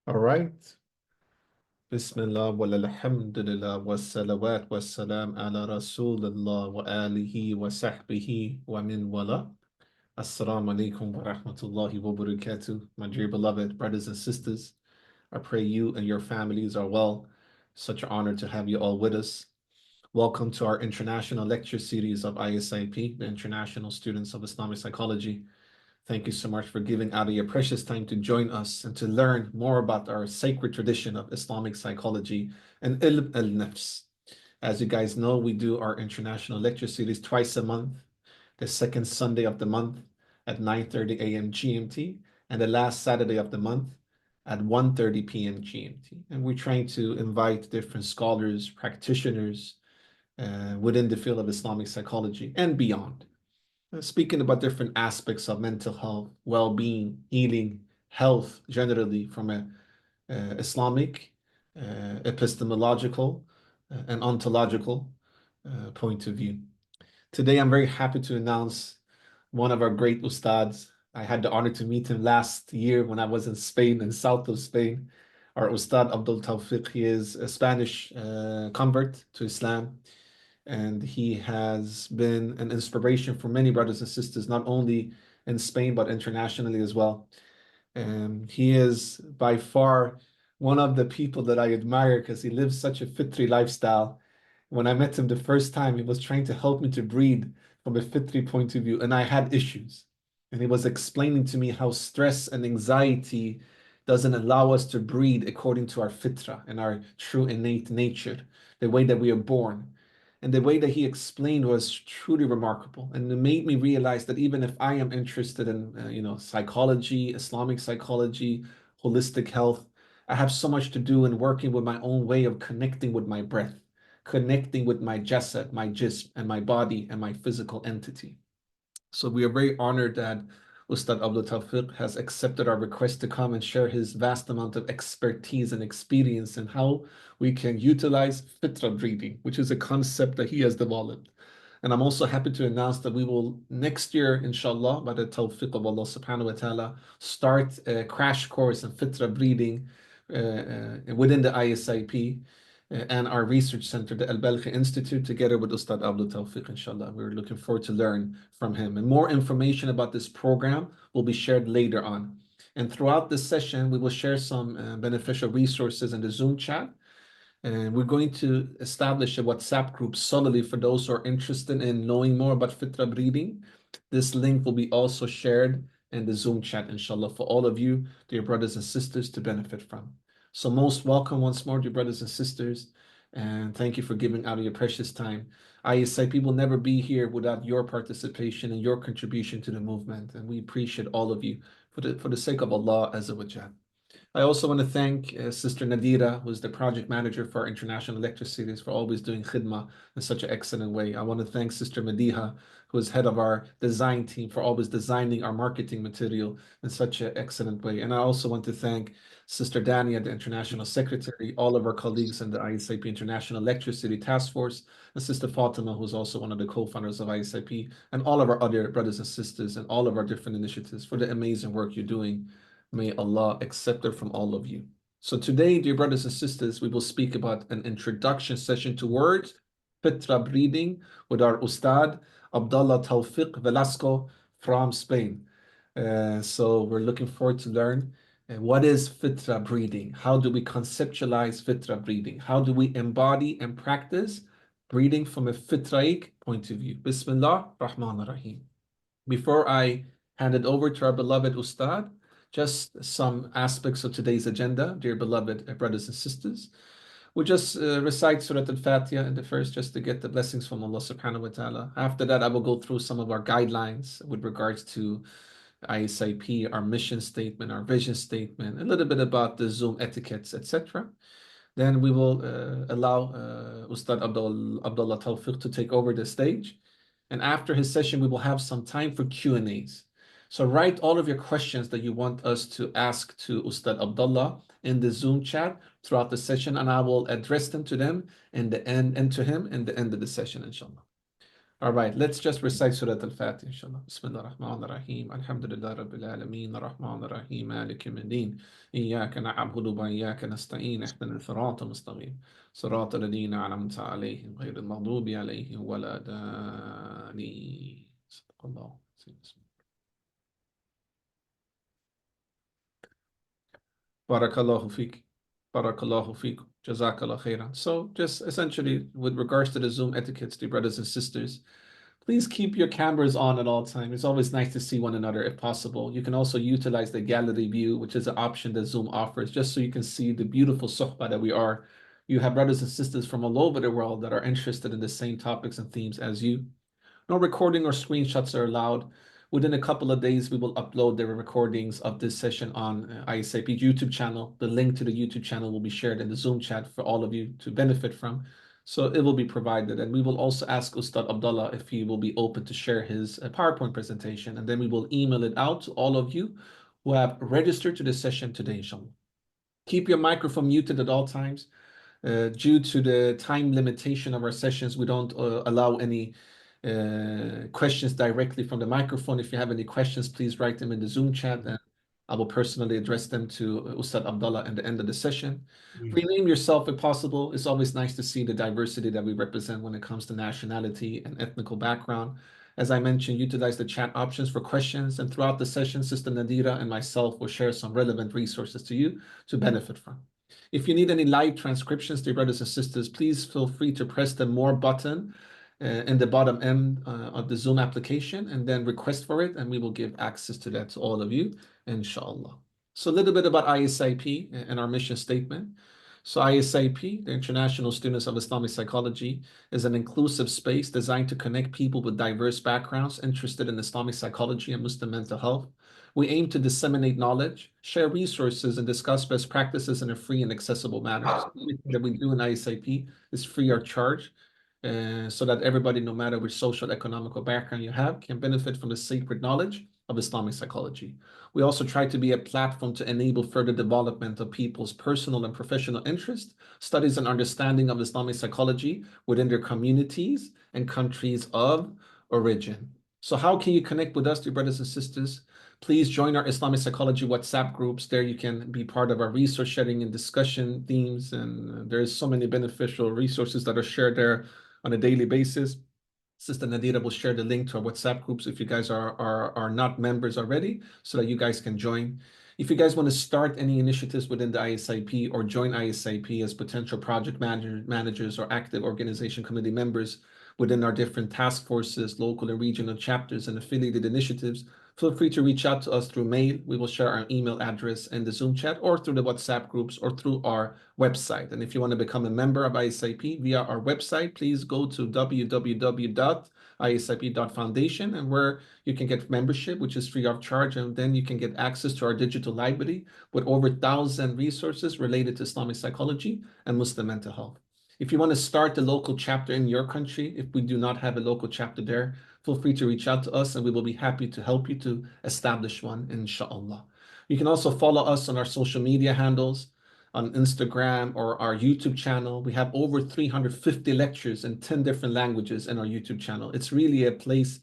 All right. Bismillah wa alhamdulillah wa salawat wa salam ala rasulillah wa alihi wa sahbihi wa min wala. Assalamu alaikum wa rahmatullahi wa barakatuh. My dear beloved brothers and sisters, I pray you and your families are well. Such an honor to have you all with us. Welcome to our international lecture series of ISIP, the International Students of Islamic Psychology. Thank you so much for giving out of your precious time to join us and to learn more about our sacred tradition of Islamic psychology and ilm al-nafs. As you guys know, we do our international lecture series twice a month, the second Sunday of the month at 9:30 a.m. GMT, and the last Saturday of the month at 1:30 p.m. GMT. And we're trying to invite different scholars, practitioners within the field of Islamic psychology and beyond, speaking about different aspects of mental health, well-being, healing, health generally from a Islamic, epistemological, and ontological point of view. Today, I'm very happy to announce one of our great Ustads. I had the honor to meet him last year when I was in Spain, in south of Spain. Our Oustadh Abdallah Tawfiq, he is a Spanish convert to Islam, and he has been an inspiration for many brothers and sisters, not only in Spain, but internationally as well. And he is by far one of the people that I admire because he lives such a fitri lifestyle. When I met him the first time, he was trying to help me to breathe from a fitri point of view, and I had issues. And he was explaining to me how stress and anxiety doesn't allow us to breathe according to our fitra and our true innate nature, the way that we are born. And the way that he explained was truly remarkable, and it made me realize that even if I am interested in, psychology, Islamic psychology, holistic health, I have so much to do in working with my own way of connecting with my breath, connecting with my jasad, my jism, and my body and my physical entity. So we are very honored that Ustadh Abdullah Tawfiq has accepted our request to come and share his vast amount of expertise and experience in how we can utilize Fitrah breathing, which is a concept that he has developed. And I'm also happy to announce that we will next year, inshallah, by the tawfiq of Allah subhanahu wa ta'ala, start a crash course in Fitrah breathing within the ISIP and our research center, the Al-Balkhi Institute, together with Ustadh Abdullah Tawfiq, inshallah. We're looking forward to learn from him. And more information about this program will be shared later on. And throughout this session, we will share some beneficial resources in the Zoom chat. And we're going to establish a WhatsApp group solely for those who are interested in knowing more about Fitrah breathing. This link will be also shared in the Zoom chat, inshallah, for all of you, dear brothers and sisters, to benefit from. So most welcome once more, dear brothers and sisters, and thank you for giving out of your precious time. ISIP will never be here without your participation and your contribution to the movement, and we appreciate all of you for the sake of Allah Azza wa Jal. I also want to thank Sister Nadira, who is the project manager for our international lecture series, for always doing khidmah in such an excellent way. I want to thank Sister Madiha, who is head of our design team, for always designing our marketing material in such an excellent way. And I also want to thank Sister Dania, the international secretary, all of our colleagues in the ISIP International Lecture Series Task Force, and Sister Fatima, who's also one of the co-founders of ISIP, and all of our other brothers and sisters and all of our different initiatives for the amazing work you're doing. May Allah accept it from all of you. So today, dear brothers and sisters, we will speak about an introduction session towards Fitrah breathing with our Oustadh Abdallah Tawfiq Velasco from Spain. So we're looking forward to learn what is Fitrah breathing? How do we conceptualize Fitrah breathing? How do we embody and practice breathing from a fitraic point of view? Bismillah Rahman Rahim. Before I hand it over to our beloved Ustad, just some aspects of today's agenda, dear beloved brothers and sisters. We'll just recite Surah Al-Fatiha in the first, just to get the blessings from Allah subhanahu wa ta'ala. After that, I will go through some of our guidelines with regards to ISIP, our mission statement, our vision statement, a little bit about the Zoom etiquettes, etc. Then we will allow Ustadh Abdullah Tawfiq to take over the stage. And after his session, we will have some time for Q&As. So write all of your questions that you want us to ask to Ustadh Abdullah in the Zoom chat throughout the session, and I will address them to them in the end and to him in the end of the session, inshallah. All right, let's just recite Surah Al-Fatiha, inshallah. Bismillah ar-Rahman ar-Rahim. Alhamdulillah Rabbil Alameen. Ar-Rahman ar-Rahim. Malik yawmiddin. Iyyaka na'budu wa iyyaka nasta'in. Ihdina as-sirata al-mustaqim. Sirata alladhina an'amta alayhim. Ghayril maghdubi alayhim wa la daalin. Sadaqallah. Barakallahu feek. Barakallahu feek. Jazakallah khairan. So just essentially with regards to the Zoom etiquettes, dear brothers and sisters, please keep your cameras on at all times. It's always nice to see one another if possible. You can also utilize the gallery view, which is an option that Zoom offers, just so you can see the beautiful suhbah that we are. You have brothers and sisters from all over the world that are interested in the same topics and themes as you. No recording or screenshots are allowed. Within a couple of days, we will upload the recordings of this session on ISIP YouTube channel. The link to the YouTube channel will be shared in the Zoom chat for all of you to benefit from. So it will be provided. And we will also ask Oustadh Abdallah if he will be open to share his PowerPoint presentation. And then we will email it out to all of you who have registered to this session today, inshallah. Keep your microphone muted at all times. Due to the time limitation of our sessions, we don't allow any questions directly from the microphone. If you have any questions, please write them in the Zoom chat, and I will personally address them to Ustad Abdallah at the end of the session. Rename yourself if possible. It's always nice to see the diversity that we represent when it comes to nationality and ethnical background. As I mentioned, utilize the chat options for questions, and throughout the session, Sister Nadira and myself will share some relevant resources to you to benefit from. If you need any live transcriptions, dear brothers and sisters, please feel free to press the More button in the bottom end of the Zoom application and then request for it, and we will give access to that to all of you, inshallah. So a little bit about ISIP and our mission statement. So ISIP, the International Students of Islamic Psychology, is an inclusive space designed to connect people with diverse backgrounds interested in Islamic psychology and Muslim mental health. We aim to disseminate knowledge, share resources, and discuss best practices in a free and accessible manner. So everything that we do in ISIP is free of charge, so that everybody, no matter which social, economical background you have, can benefit from the sacred knowledge of Islamic psychology. We also try to be a platform to enable further development of people's personal and professional interest, studies and understanding of Islamic psychology within their communities and countries of origin. So how can you connect with us, dear brothers and sisters? Please join our Islamic Psychology WhatsApp groups. There you can be part of our resource sharing and discussion themes, and there's so many beneficial resources that are shared there on a daily basis. Sister Nadira will share the link to our WhatsApp groups if you guys are not members already, so that you guys can join. If you guys want to start any initiatives within the ISIP or join ISIP as potential project managers or active organization committee members within our different task forces, local and regional chapters, and affiliated initiatives, feel free to reach out to us through mail. We will share our email address in the Zoom chat, or through the WhatsApp groups, or through our website. And if you want to become a member of ISIP via our website, please go to www.isip.foundation, and where you can get membership, which is free of charge, and then you can get access to our digital library with over 1,000 resources related to Islamic psychology and Muslim mental health. If you want to start the local chapter in your country, if we do not have a local chapter there, feel free to reach out to us, and we will be happy to help you to establish one, inshallah. You can also follow us on our social media handles on Instagram or our YouTube channel. We have over 350 lectures in 10 different languages in our YouTube channel. It's really a place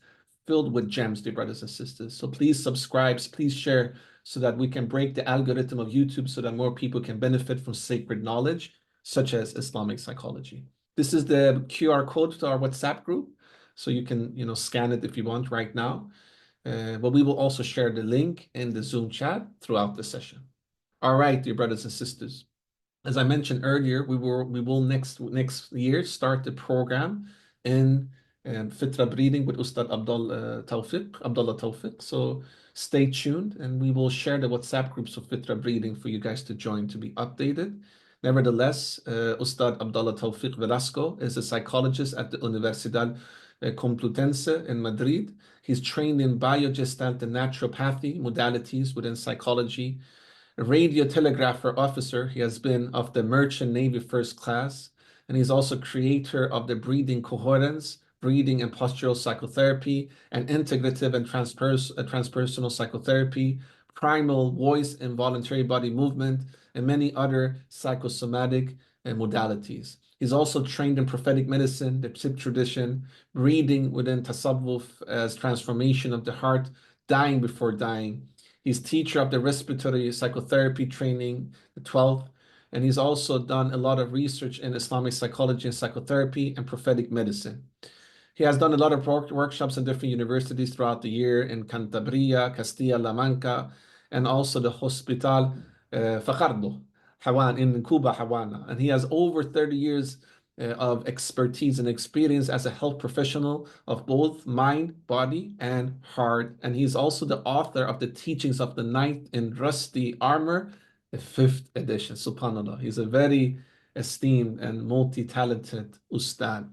filled with gems, dear brothers and sisters. So please subscribe, please share, so that we can break the algorithm of YouTube, so that more people can benefit from sacred knowledge, such as Islamic psychology. This is the QR code to our WhatsApp group, so you can scan it if you want right now. But we will also share the link in the Zoom chat throughout the session. All right, dear brothers and sisters. As I mentioned earlier, we will next year start the program in Fitrah Breathing with Oustadh Abdallah Tawfiq. So stay tuned, and we will share the WhatsApp groups of Fitrah Breathing for you guys to join to be updated. Nevertheless, Oustadh Abdallah Tawfiq Velasco is a psychologist at the Universidad Complutense in Madrid. He's trained in biogestalt and naturopathy modalities within psychology. A radio telegrapher officer, he has been of the Merchant Navy First Class, and he's also creator of the Breathing Coherence, Breathing and Postural Psychotherapy, and Integrative and Transpersonal Psychotherapy, Primal Voice and Voluntary Body Movement, and many other psychosomatic modalities. He's also trained in prophetic medicine, the ISIP tradition, reading within tasawwuf as transformation of the heart, dying before dying. He's teacher of the respiratory psychotherapy training, the 12th, and he's also done a lot of research in Islamic psychology and psychotherapy and prophetic medicine. He has done a lot of workshops in different universities throughout the year in Cantabria, Castilla-La Mancha, and also the Hospital Fajardo, Hawan, in Cuba, Havana. And he has over 30 years of expertise and experience as a health professional of both mind, body, and heart. And he's also the author of the Teachings of the Knight in Rusty Armor, the 5th edition. SubhanAllah. He's a very esteemed and multi-talented Ustad.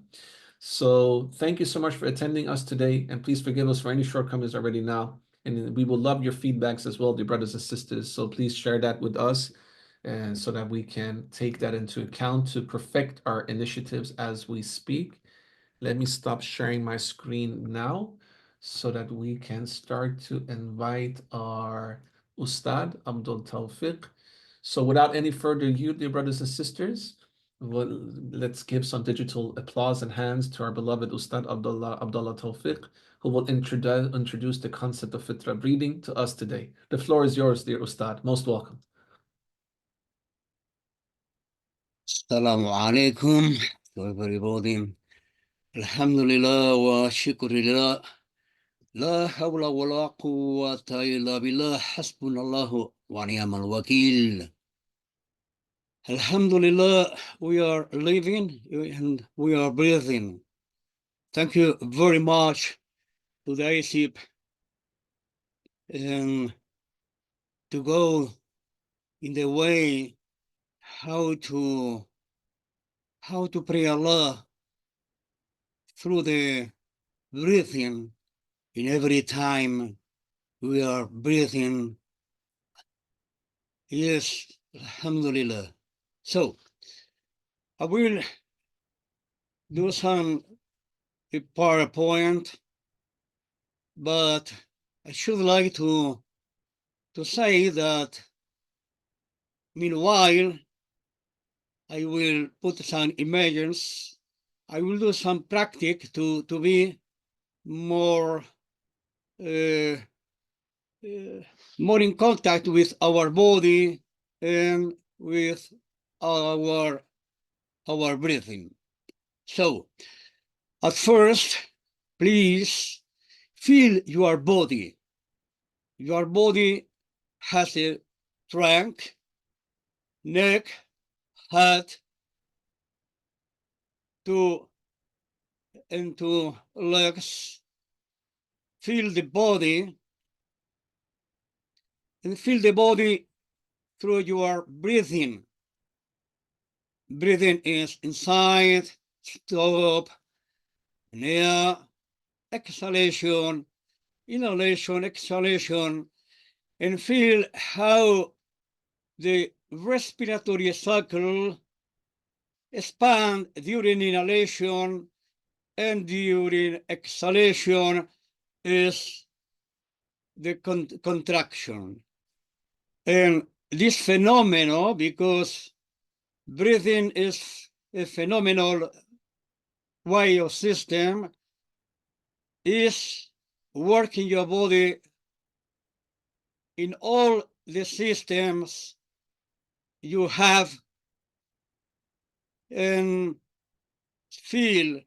So thank you so much for attending us today, and please forgive us for any shortcomings already now. And we will love your feedbacks as well, dear brothers and sisters. So please share that with us, and so that we can take that into account to perfect our initiatives as we speak. Let me stop sharing my screen now so that we can start to invite our Oustadh Abdul Tawfiq. So without any further ado, dear brothers and sisters, well, let's give some digital applause and hands to our beloved Oustadh Abdallah Tawfiq, who will introduce the concept of Fitrah Breathing to us today. The floor is yours, dear Oustadh. Most welcome. Assalamu alaikum to everybody. Alhamdulillah wa shukrillah. La hawla wa la quwwata illa billah. Hasbunallahu wa ni'mal wakil. Alhamdulillah, we are living and we are breathing. Thank you very much to the ISIP and to go in the way how to pray Allah through the breathing in every time we are breathing. Yes, alhamdulillah. So I will do some PowerPoint, but I should like to say that meanwhile I will put some images. I will do some practice to be more more in contact with our body and with our breathing. So at first, please feel your body. Your body has a trunk, neck, head, two legs. Feel the body and feel the body through your breathing. Breathing is inside, stop, near, exhalation, inhalation, exhalation, and feel how the respiratory cycle expands during inhalation and during exhalation is the contraction. And this phenomenon, because breathing is a phenomenal way of system, is working your body in all the systems you have, and feel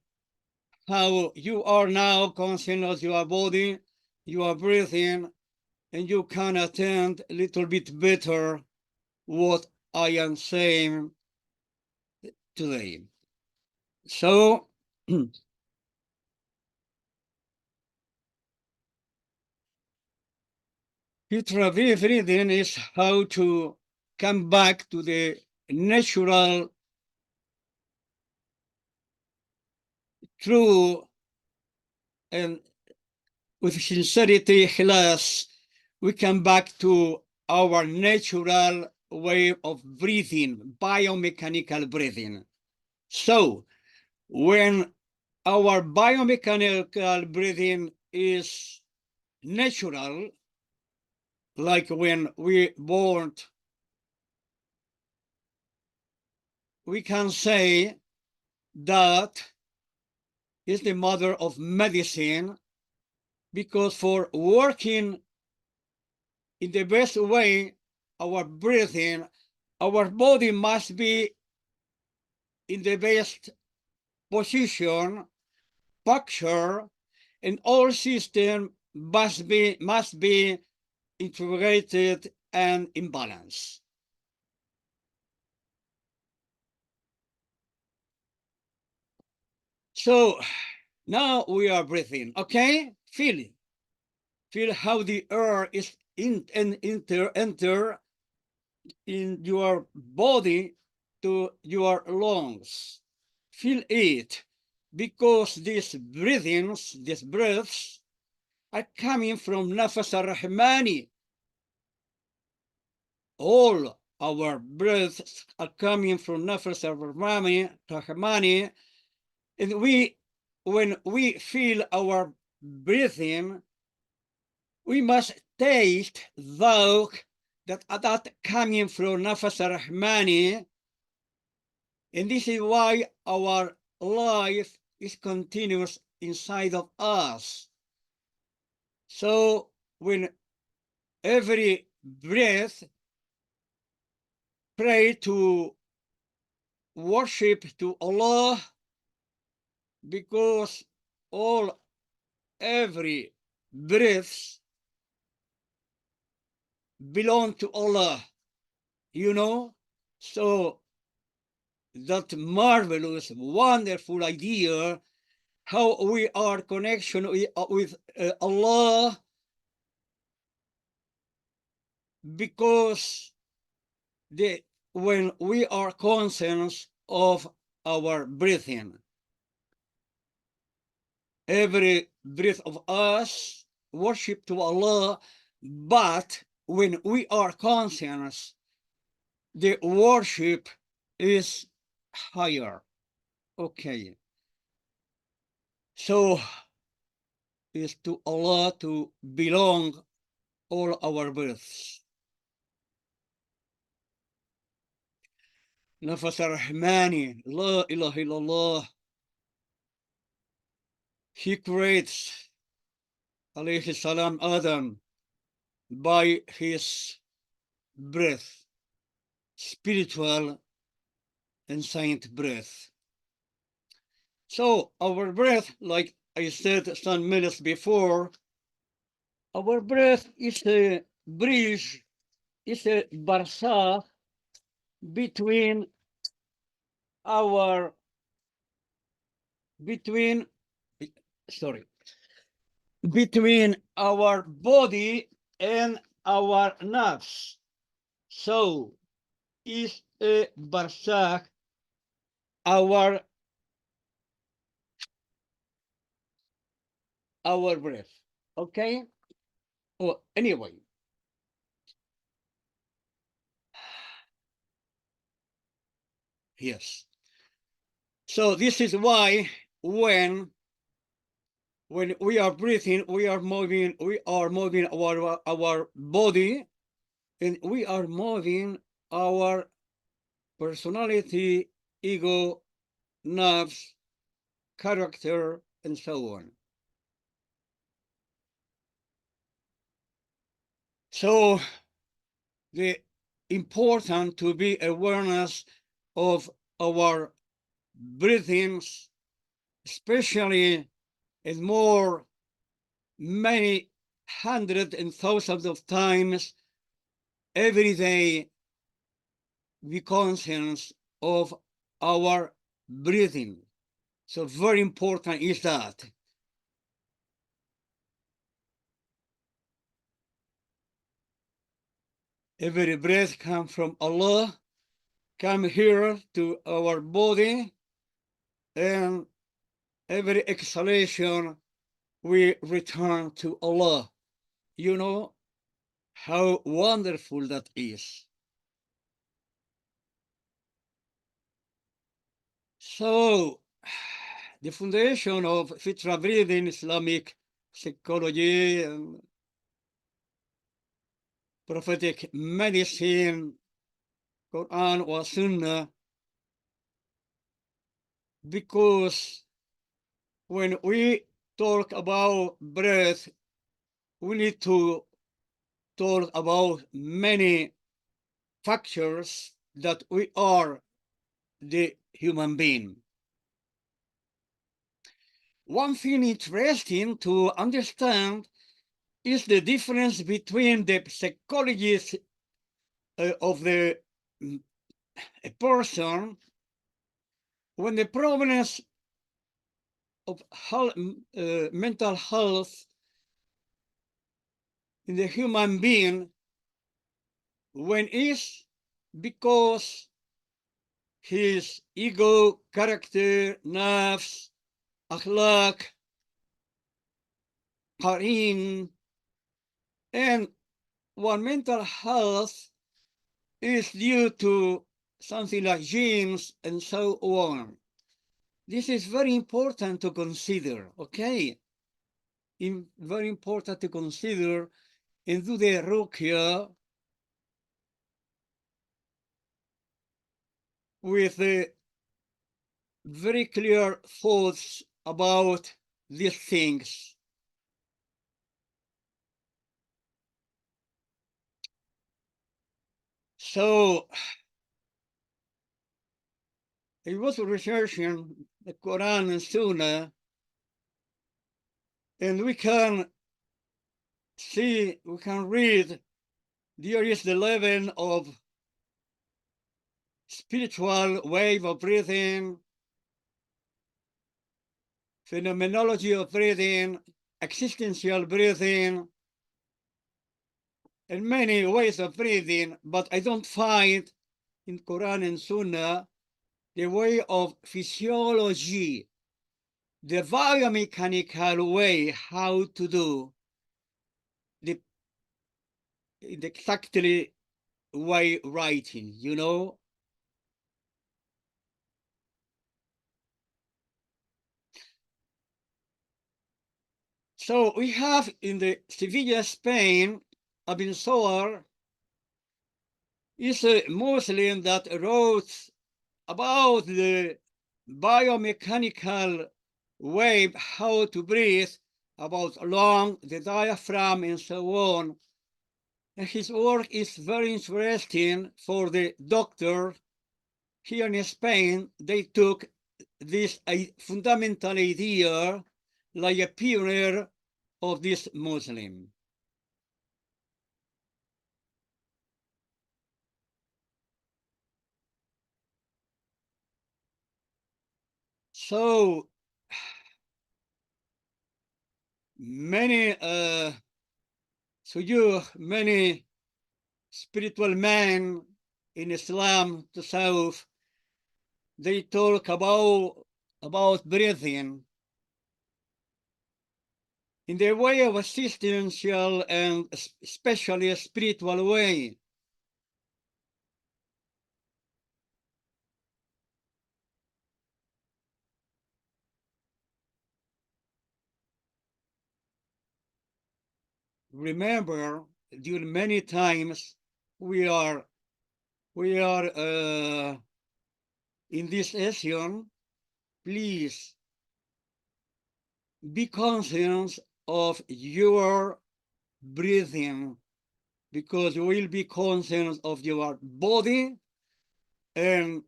how you are now conscious of your body, you are breathing, and you can attend a little bit better what I am saying today. So Fitrah Breathing is how to come back to the natural, true, and with sincerity, ikhlas, we come back to our natural way of breathing, biomechanical breathing. So when our biomechanical breathing is natural, like when we born, we can say that is the mother of medicine, because for working in the best way, our breathing, our body must be in the best position, posture, and all system must be integrated and in balance. So now we are breathing, okay? Feel how the air is enter in your body to your lungs. Feel it, because these breaths are coming from Nafas ar-Rahmani. All our breaths are coming from Nafas ar-Rahmani, and when we feel our breathing, we must taste that coming from Nafas ar-Rahmani, and this is why our life is continuous inside of us. So when every breath, pray to worship to Allah, because every breath belong to Allah, you know? So that marvelous, wonderful idea, how we are connection with Allah, because when we are conscious of our breathing, every breath of us worship to Allah, but when we are conscious, the worship is higher. Okay. So is to Allah to belong all our breaths. Nafas ar-Rahmani, La ilaha illallah. He creates, alayhi salam, Adam by his breath, spiritual and saint breath. So our breath, like I said some minutes before, our breath is a bridge, is a barsakh between our, between, sorry, between our body and our nerves. So is a barsakh our breath. Okay? Well, anyway. Yes. So this is why when we are breathing, we are moving our body, and we are moving our personality, ego, nerves, character, and so on. So the important to be awareness of our breathings, especially and more many hundreds and thousands of times every day, we conscious of our breathing. So very important is that. Every breath comes from Allah, come here to our body, and every exhalation we return to Allah. You know how wonderful that is. So the foundation of Fitrah Breathing, Islamic psychology, and prophetic medicine, Quran or Sunnah, because when we talk about breath, we need to talk about many factors that we are the human being. One thing interesting to understand is the difference between the psychology of the a person when the problems of mental health in the human being when is because his ego, character, nafs, akhlaq, qarin, and one mental health is due to something like genes and so on. This is very important to consider, okay? Very important to consider and do the ruqya with very clear thoughts about these things. So I was researching the Quran and Sunnah, and we can see, we can read, there is the level of spiritual wave of breathing, phenomenology of breathing, existential breathing, and many ways of breathing, but I don't find in Quran and Sunnah the way of physiology, the biomechanical way how to do the exactly way writing, you know? So we have in the Sevilla, Spain, Ibn Soar is a Muslim that wrote about the biomechanical way how to breathe, about lung, the diaphragm, and so on. And his work is very interesting for the doctor. Here in Spain, they took this fundamental idea like a pioneer of this Muslim. So many, many spiritual men in Islam, the South, they talk about breathing in the way of existential and especially a spiritual way. Remember, during many times we are in this session. Please be conscious of your breathing, because you will be conscious of your body and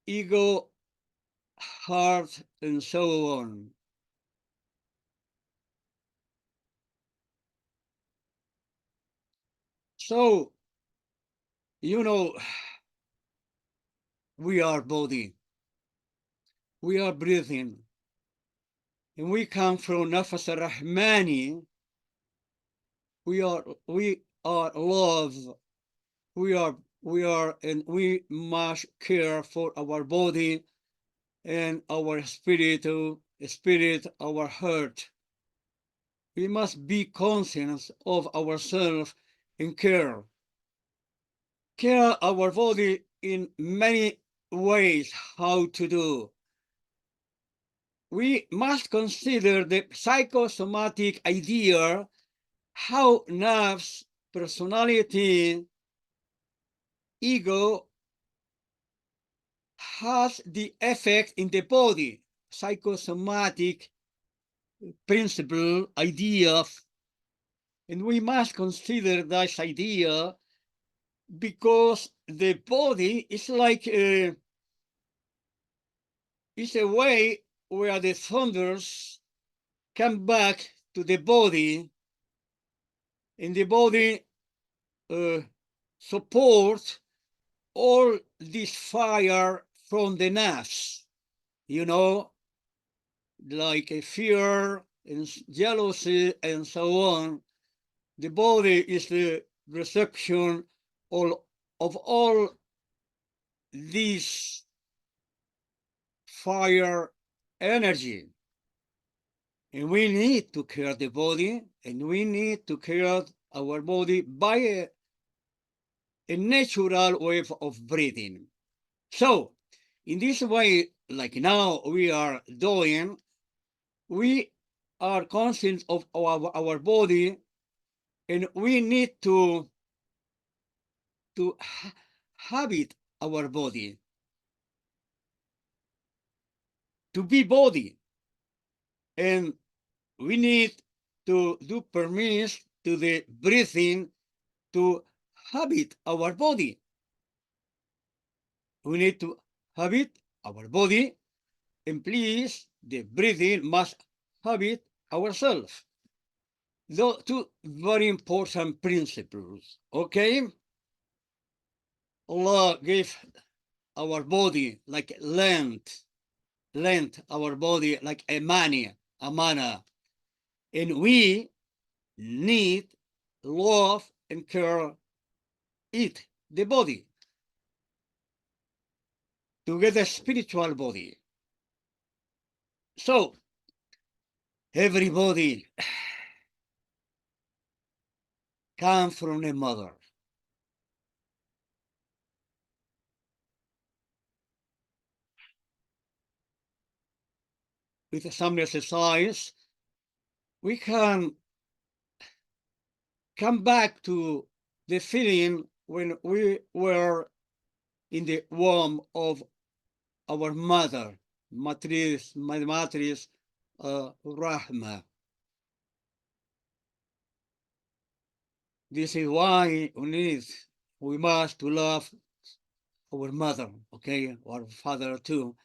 ego, heart, and so on. So, you know, we are body, we are breathing, and we come from Nafas Rahmani. We are love. And we must care for our body and our spirit, our heart. We must be conscious of ourselves and care our body in many ways how to do. We must consider the psychosomatic idea, how nerves, personality, ego, has the effect in the body, psychosomatic principle, idea, and we must consider this idea because the body is like is a way where the thunders come back to the body, and the body support all this fire from the nerves, you know, like a fear and jealousy and so on. The body is the reception of all this fire energy. And we need to care the body, and we need to care our body by a natural way of breathing. So, in this way, like now we are doing, we are conscious of our body, and we need to habit our body to be body, and we need to do permits to the breathing to habit our body. We need to habit our body, and please, the breathing must habit ourselves. Those two very important principles, okay? Allah gave our body like lent our body like a money, a mana, and we need love and care it, the body, to get a spiritual body. So, everybody comes from a mother. With some exercise, we can come back to the feeling when we were in the womb of our mother, my matriz, Rahma. This is why we must to love our mother, okay, our father too,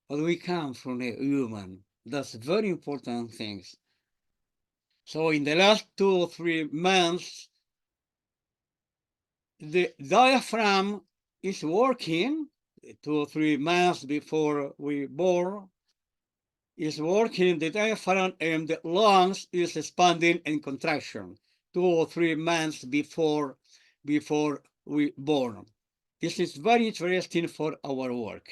but we come from a human. That's very important things. So in the last 2 or 3 months, the diaphragm is working 2 or 3 months before we born, is working the diaphragm, and the lungs is expanding and contraction 2 or 3 months before we born. This is very interesting for our work.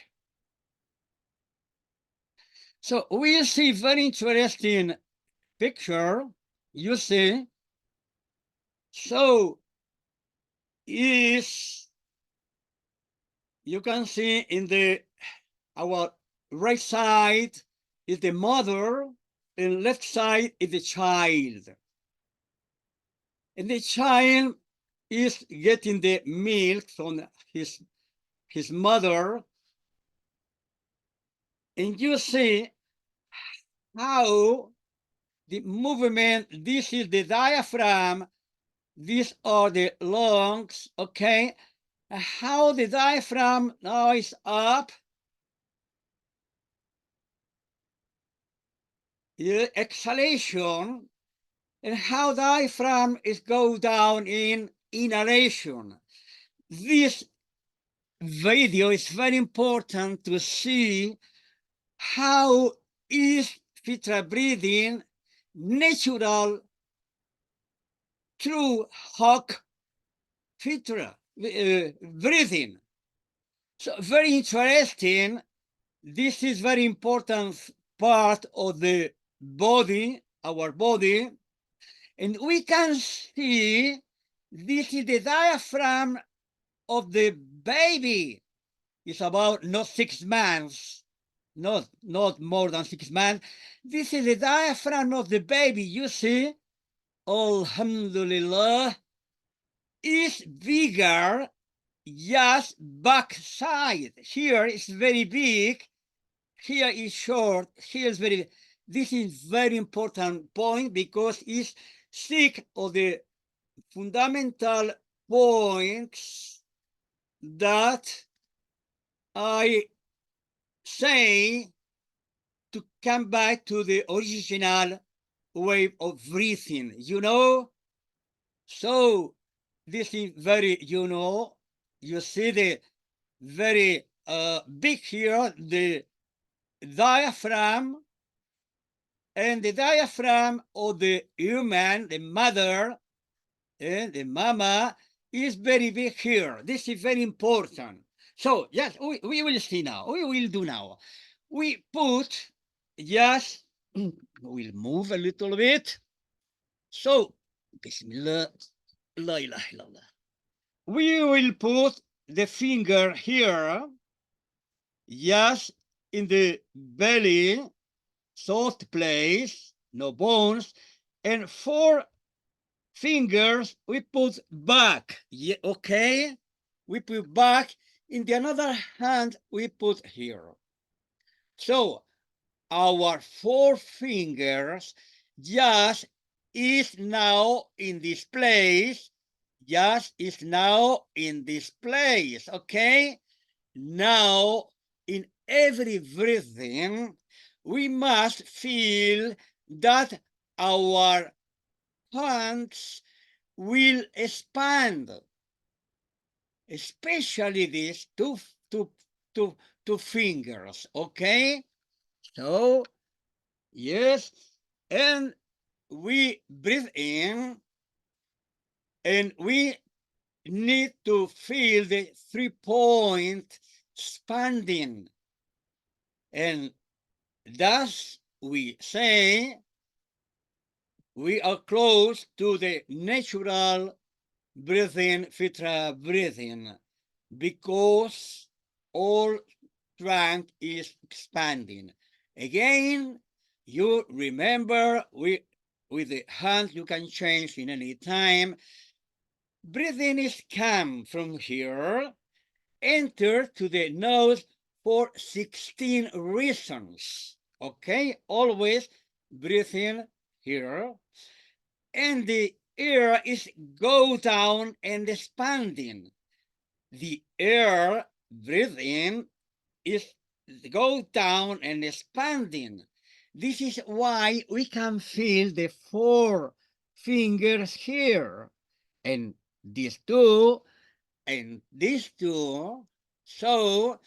So we see very interesting picture. You see, so is you can see in the our right side is the mother, and left side is the child. And the child is getting the milk from his mother. And you see how the movement, this is the diaphragm, these are the lungs, okay? How the diaphragm now is up, the exhalation, and how diaphragm is go down in inhalation. This video is very important to see how is Fitrah breathing natural through Hawk Fitrah breathing. So very interesting. This is very important part of the body, our body, and we can see this is the diaphragm of the baby. It's about not 6 months, not more than 6 months. This is the diaphragm of the baby. You see, Alhamdulillah, is bigger just back side. Here is very big, here is short, here is very. This is very important point because it's six of the fundamental points that I say to come back to the original way of breathing, So this is very, you see the very big here, the diaphragm, and the diaphragm of the human, the mother, and the mama is very big here. This is very important. So yes, we will see now. We will do now. We put, yes, we'll move a little bit. So, Bismillah, la ilaha illallah. We will put the finger here, yes, in the belly, soft place, no bones, and four fingers we put back. Yeah, okay? We put back. In the other hand, we put here. So our four fingers just is now in this place. Just is now in this place. Okay? Now, in every breathing, we must feel that our hands will expand, especially these two fingers, okay? So, yes, and we breathe in, and we need to feel the 3-point expanding, and thus we say we are close to the natural breathing, Fitrah breathing, because all trunk is expanding. Again, you remember with the hand you can change in any time. Breathing is come from here, enter to the nose for 16 reasons. Okay, always breathing here, and the air is go down and expanding. The air breathing is go down and expanding. This is why we can feel the four fingers here, and these two, and these two. So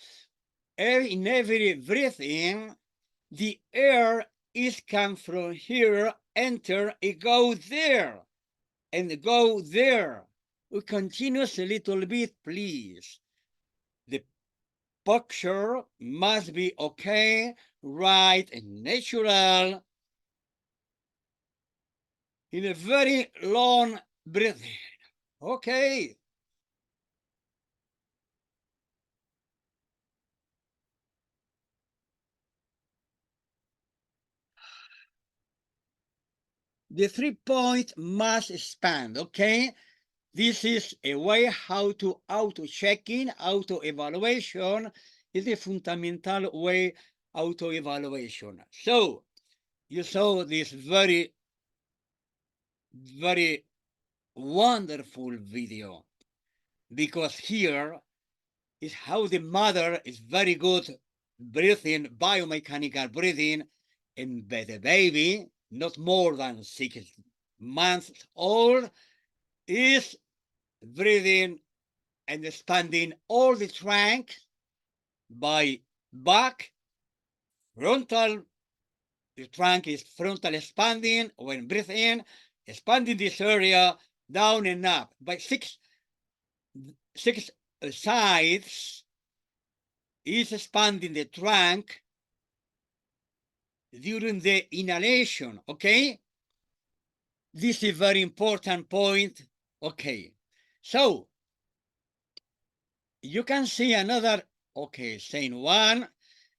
in every breathing, the air is come from here, enter, it go there, and go there. We continue a little bit, please. The posture must be okay, right, and natural in a very long breathing. Okay. The 3-point must expand, okay? This is a way how to auto-checking, auto-evaluation is a fundamental way auto-evaluation. So you saw this very, very wonderful video, because here is how the mother is very good breathing, biomechanical breathing, and the baby, not more than 6 months old, is breathing and expanding all the trunk by back, frontal. The trunk is frontal expanding when breathe in, expanding this area down and up by six sides is expanding the trunk during the inhalation, okay? This is a very important point, okay? So, you can see another, okay, same one.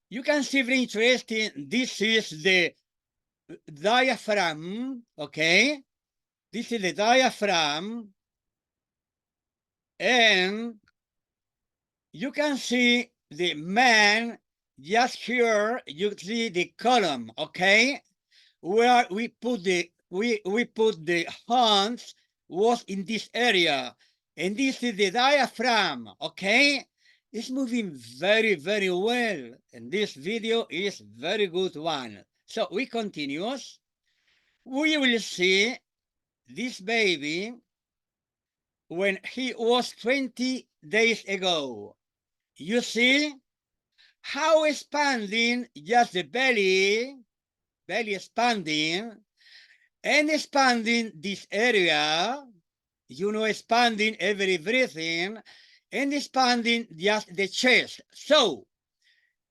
You can see very interesting, this is the diaphragm, okay? This is the diaphragm, and you can see the man just here. You see the column, okay? Where we put the hands was in this area, and this is the diaphragm, okay? It's moving very, very well, and this video is very good one. So we continue. We will see this baby when he was 20 days ago. You see how expanding just the belly expanding, and expanding this area, expanding every breathing, and expanding just the chest. So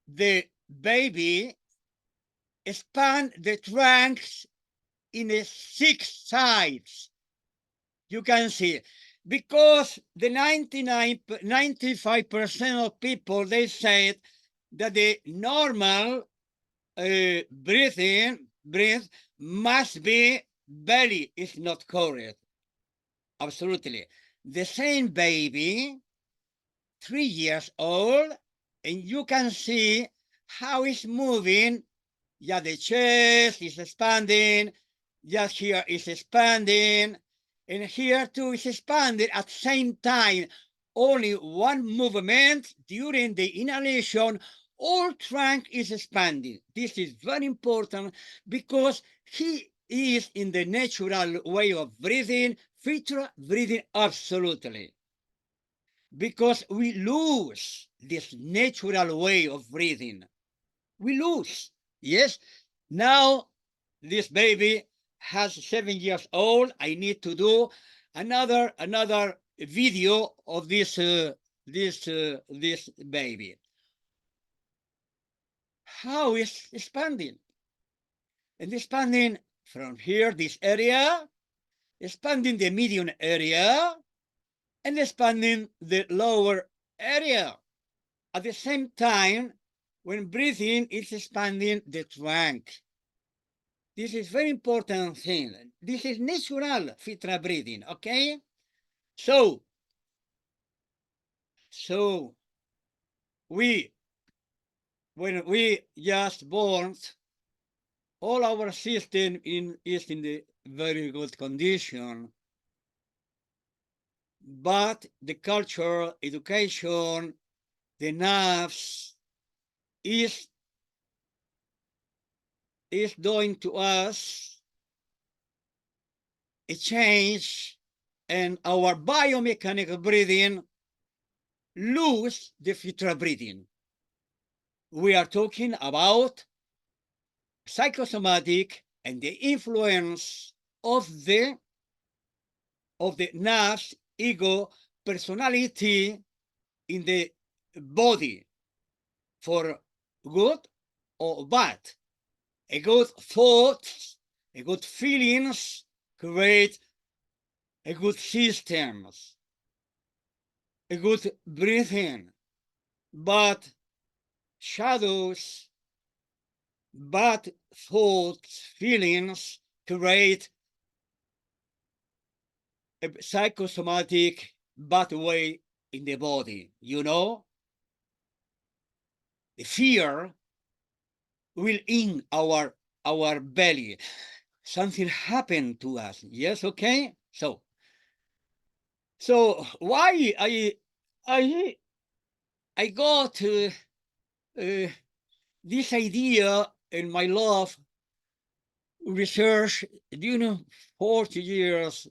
the baby expand the trunks in the 6 sides. You can see, because the 95% of people, they said that the normal breathe must be belly is not correct. Absolutely. The same baby, 3 years old, and you can see how it's moving. Yeah, the chest is expanding. Just here is expanding. And here too is expanding at the same time. Only one movement during the inhalation, all trunk is expanding. This is very important because he is in the natural way of breathing, Fitrah breathing, absolutely. Because we lose this natural way of breathing. We lose. Yes. Now this baby has 7 years old. I need to do another video of this baby. How is expanding? And expanding from here, this area, expanding the median area, and expanding the lower area. At the same time, when breathing, it's expanding the trunk. This is very important thing. This is natural Fitrah breathing, okay? So when we just born, all our system is in the very good condition. But the culture, education, the nerves is doing to us a change, and our biomechanical breathing lose the Fitrah breathing. We are talking about psychosomatic and the influence of the nerves, ego, personality in the body, for good or bad. A good thoughts, a good feelings create a good systems, a good breathing. But shadows, bad thoughts, feelings create a psychosomatic bad way in the body. The fear will in our belly. Something happened to us. Yes, okay. So why I got this idea in my love research, 40 years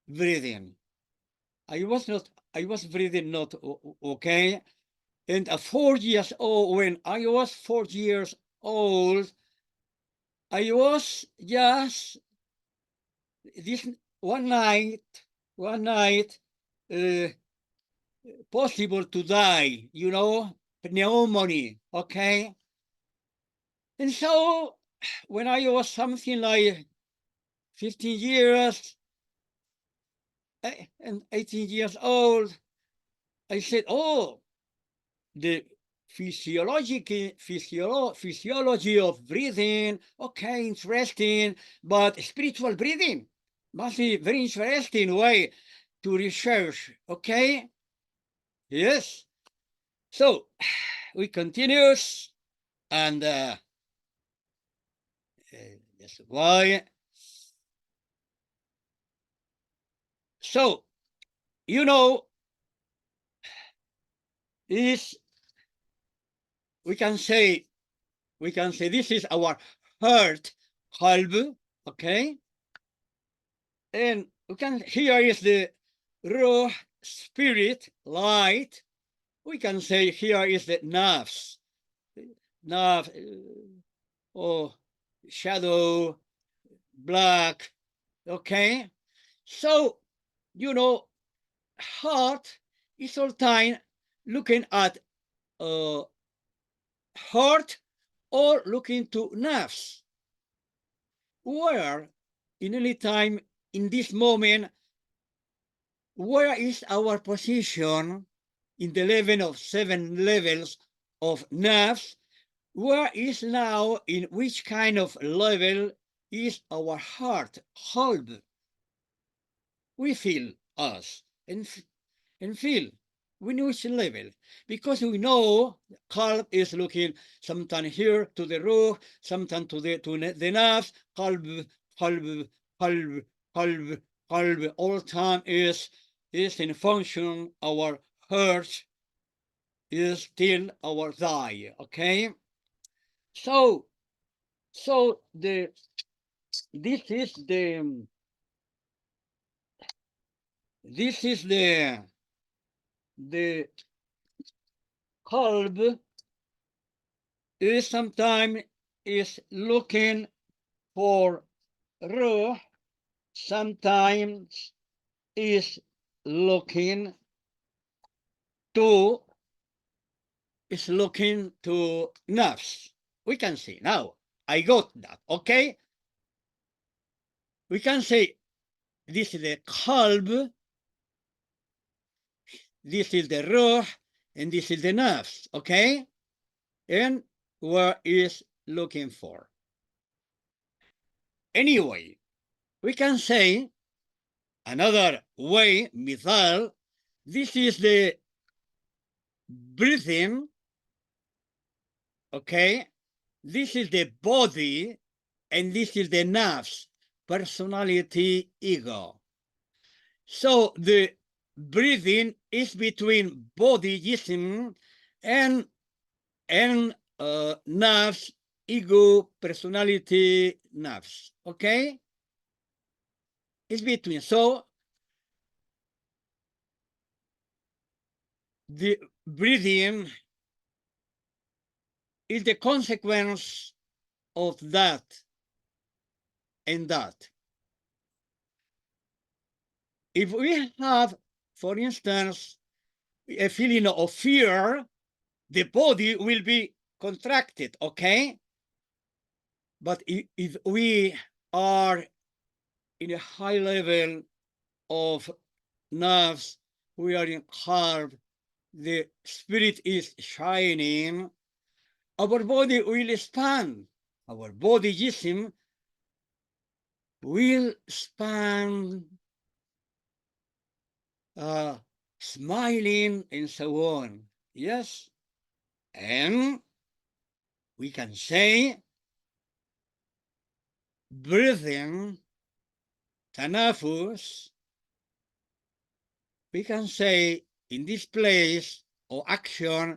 breathing. I was breathing not okay. And at 4 years old, when I was 4 years old, I was just this one night, uh, possible to die, pneumonia, okay? And so when I was something like 15 years and 18 years old, I said, oh, the physiology of breathing, okay, interesting, but spiritual breathing must be very interesting way to research, okay? Yes. So we continue, and that's why. So you know, is we can say this is our heart, qalb, okay, and we can here is the ruh, spirit, light. We can say here is the nafs, naf, or shadow, black, okay. So you know, heart is all time looking at uh, heart or looking to nafs. Where in any time in this moment, where is our position in the level of 7 levels of nafs? Where is now in which kind of level is our heart? Qalb? We feel us and feel we know which level because we know qalb is looking sometimes here to the ruh, sometimes to the nafs, qalb, qalb, qalb, qalb, qalb. All time is in function. Our heart is still our thigh. Okay, so the this is the this is the qalb is sometimes is looking for ruh, sometimes is looking to nafs. We can see now. I got that. Okay, we can say this is the qalb, this is the ruh, and this is the nafs. Okay, and where is looking for? Anyway, we can say another way, mithal, this is the breathing, okay? This is the body, and this is the nafs, personality, ego. So the breathing is between body, jism, and nafs, ego, personality, nafs, okay? It's between. So the breathing is the consequence of that and that. If we have, for instance, a feeling of fear, the body will be contracted, okay? But if we are in a high level of nerves, we are in calm, the spirit is shining, our body will expand. Our body, jism, will expand, smiling and so on. Yes, and we can say breathing, tanafus, we can say in this place or action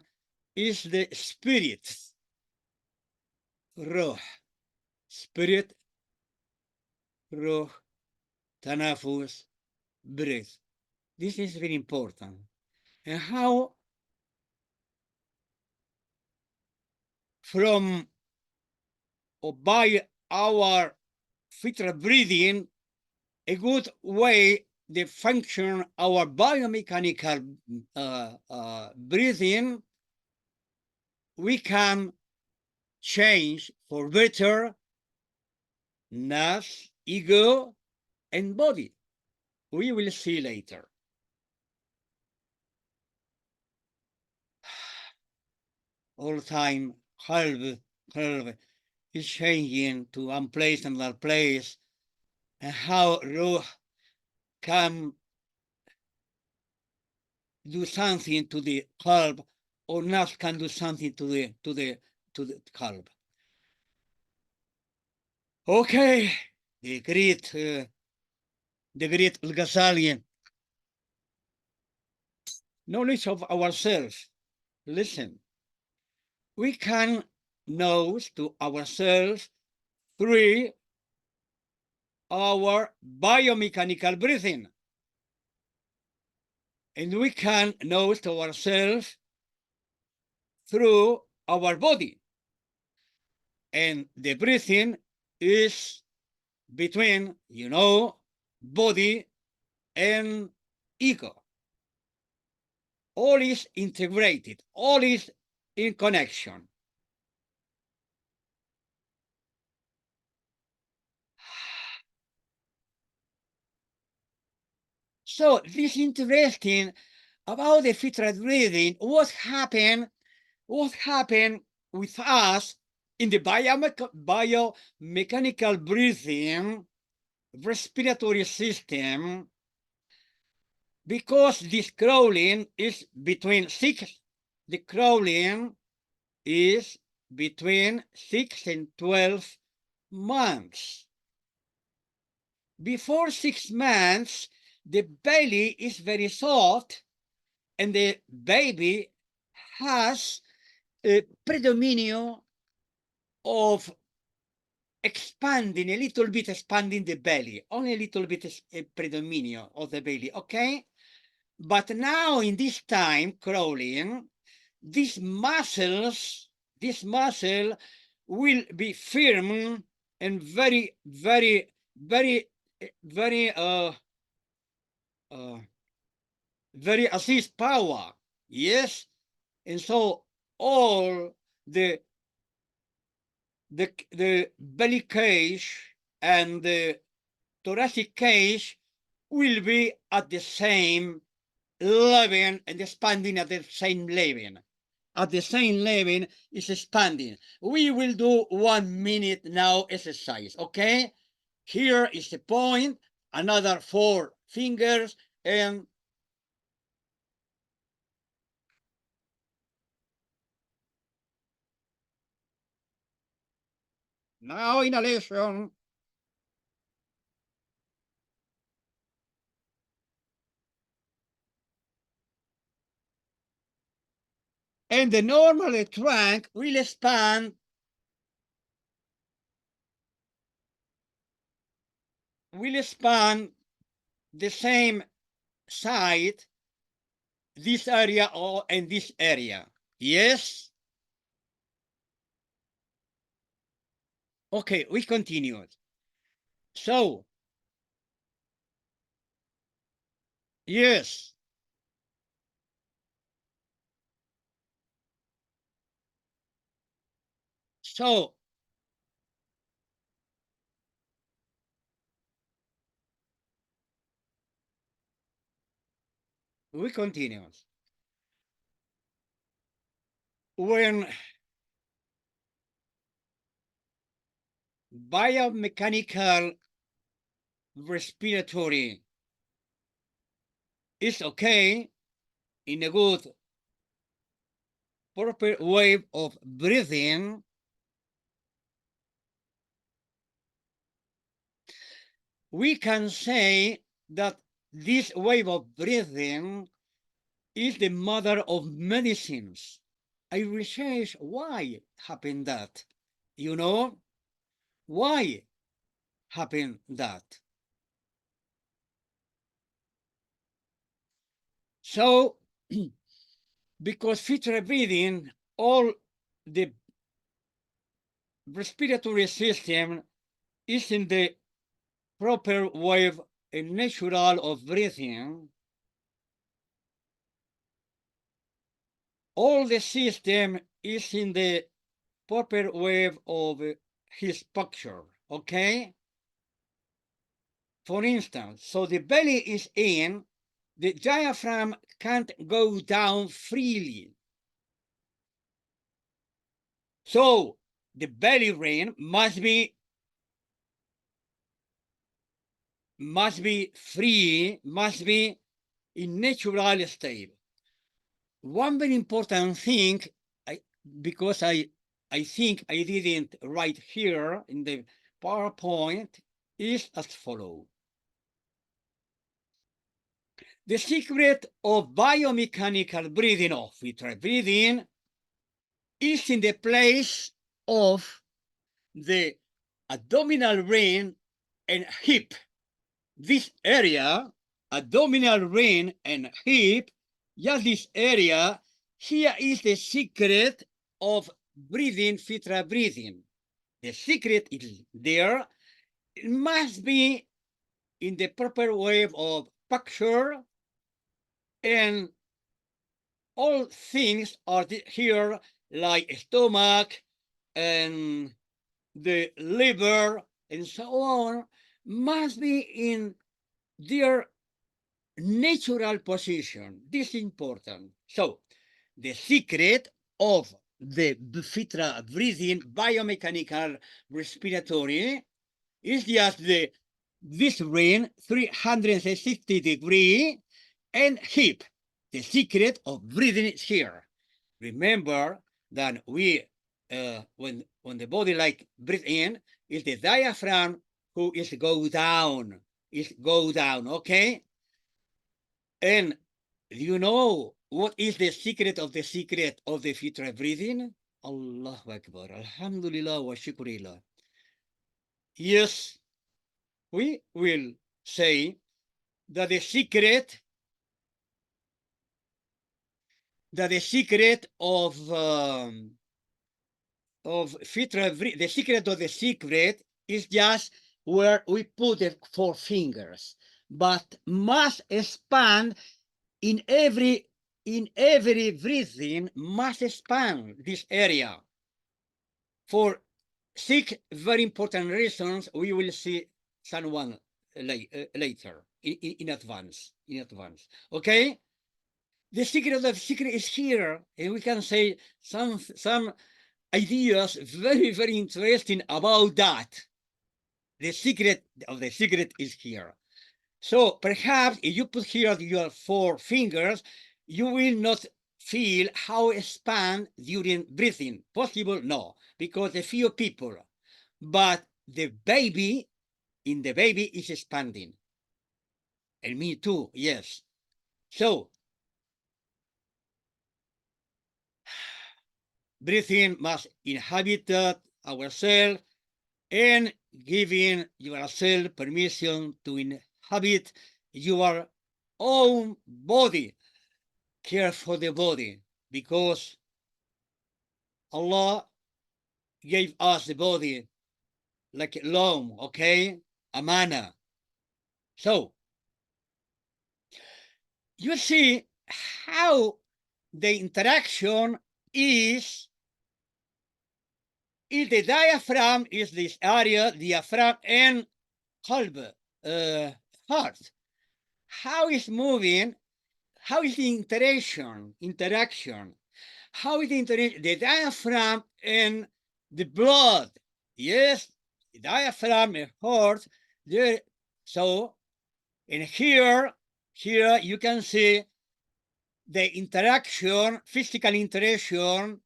is the spirit, ruh, spirit, ruh, tanafus, breath. This is very important. And how from or by our Fitrah breathing, a good way the function our biomechanical breathing, we can change for better nafs, ego, and body. We will see later. All time, qalb is changing to one place and another place, and how ruh can do something to the qalb, or nafs can do something to the qalb. Okay, the great Al-Ghazali, knowledge of ourselves. Listen, we can know to ourselves through our biomechanical breathing. And we can know to ourselves through our body. And the breathing is between, body and ego. All is integrated, all is in connection. So this interesting about the Fitrah breathing, what happened with us in the biomechanical breathing respiratory system, because this crawling is between 6 and 12 months. Before 6 months, the belly is very soft and the baby has a predominio of expanding, a little bit expanding the belly, only a little bit predominio of the belly, okay? But now in this time, crawling, this muscle will be firm and very, very, very, very, very assist power, yes? And so all the belly cage and the thoracic cage will be at the same level and expanding at the same level. At the same level is expanding. We will do 1 minute now exercise, okay? Here is the point, another 4 fingers, and now inhalation. And the normal trunk will expand the same side, this area and this area. Yes? Okay, we continue. So, yes. So, we continue. When biomechanical respiratory is okay, in a good proper way of breathing, we can say that this way of breathing is the mother of medicines. I research why happened that. You know, why happened that? So, because Fitrah breathing, all the respiratory system is in the proper way and natural of breathing, all the system is in the proper way of his posture, okay? For instance, so the belly is in, the diaphragm can't go down freely. So the belly ring must be free, must be in natural state. one very important thing, because I think I didn't write here in the PowerPoint, is as follows. The secret of biomechanical breathing, of Fitrah breathing, is in the place of the abdominal ring and hip. This area, abdominal ring and hip, just this area, here is the secret of breathing, Fitrah breathing. The secret is there. It must be in the proper way of posture, and all things are here, like stomach and the liver and so on, must be in their natural position. This is important. So the secret of the Fitrah breathing, biomechanical respiratory, is just this ring 360 degree and hip. The secret of breathing is here. Remember that we, when the body like breathe in, is the diaphragm who is go down, okay? And you know what is the secret of the Fitrah breathing? Allahu Akbar, Alhamdulillah wa shukrillah. Yes, we will say that the secret of Fitrah, the secret of the secret is just where we put the four fingers, but must expand in every breathing, must expand this area for 6 very important reasons. We will see someone later in advance. Okay, the secret of the secret is here, and we can say some ideas very interesting about that. The secret of the secret is here. So perhaps if you put here your 4 fingers, you will not feel how expand during breathing. Possible? No, because a few people, but the baby is expanding. And me too, yes. So breathing must inhabit ourselves and giving yourself permission to inhabit your own body. Care for the body, because Allah gave us the body like a loan, okay? Amana. So you see how the interaction is in the diaphragm, is this area, diaphragm and qalb, heart. How is moving? How is the interaction? How is the diaphragm and the blood? Yes, the diaphragm and heart. There. So, and here you can see the interaction, physical interaction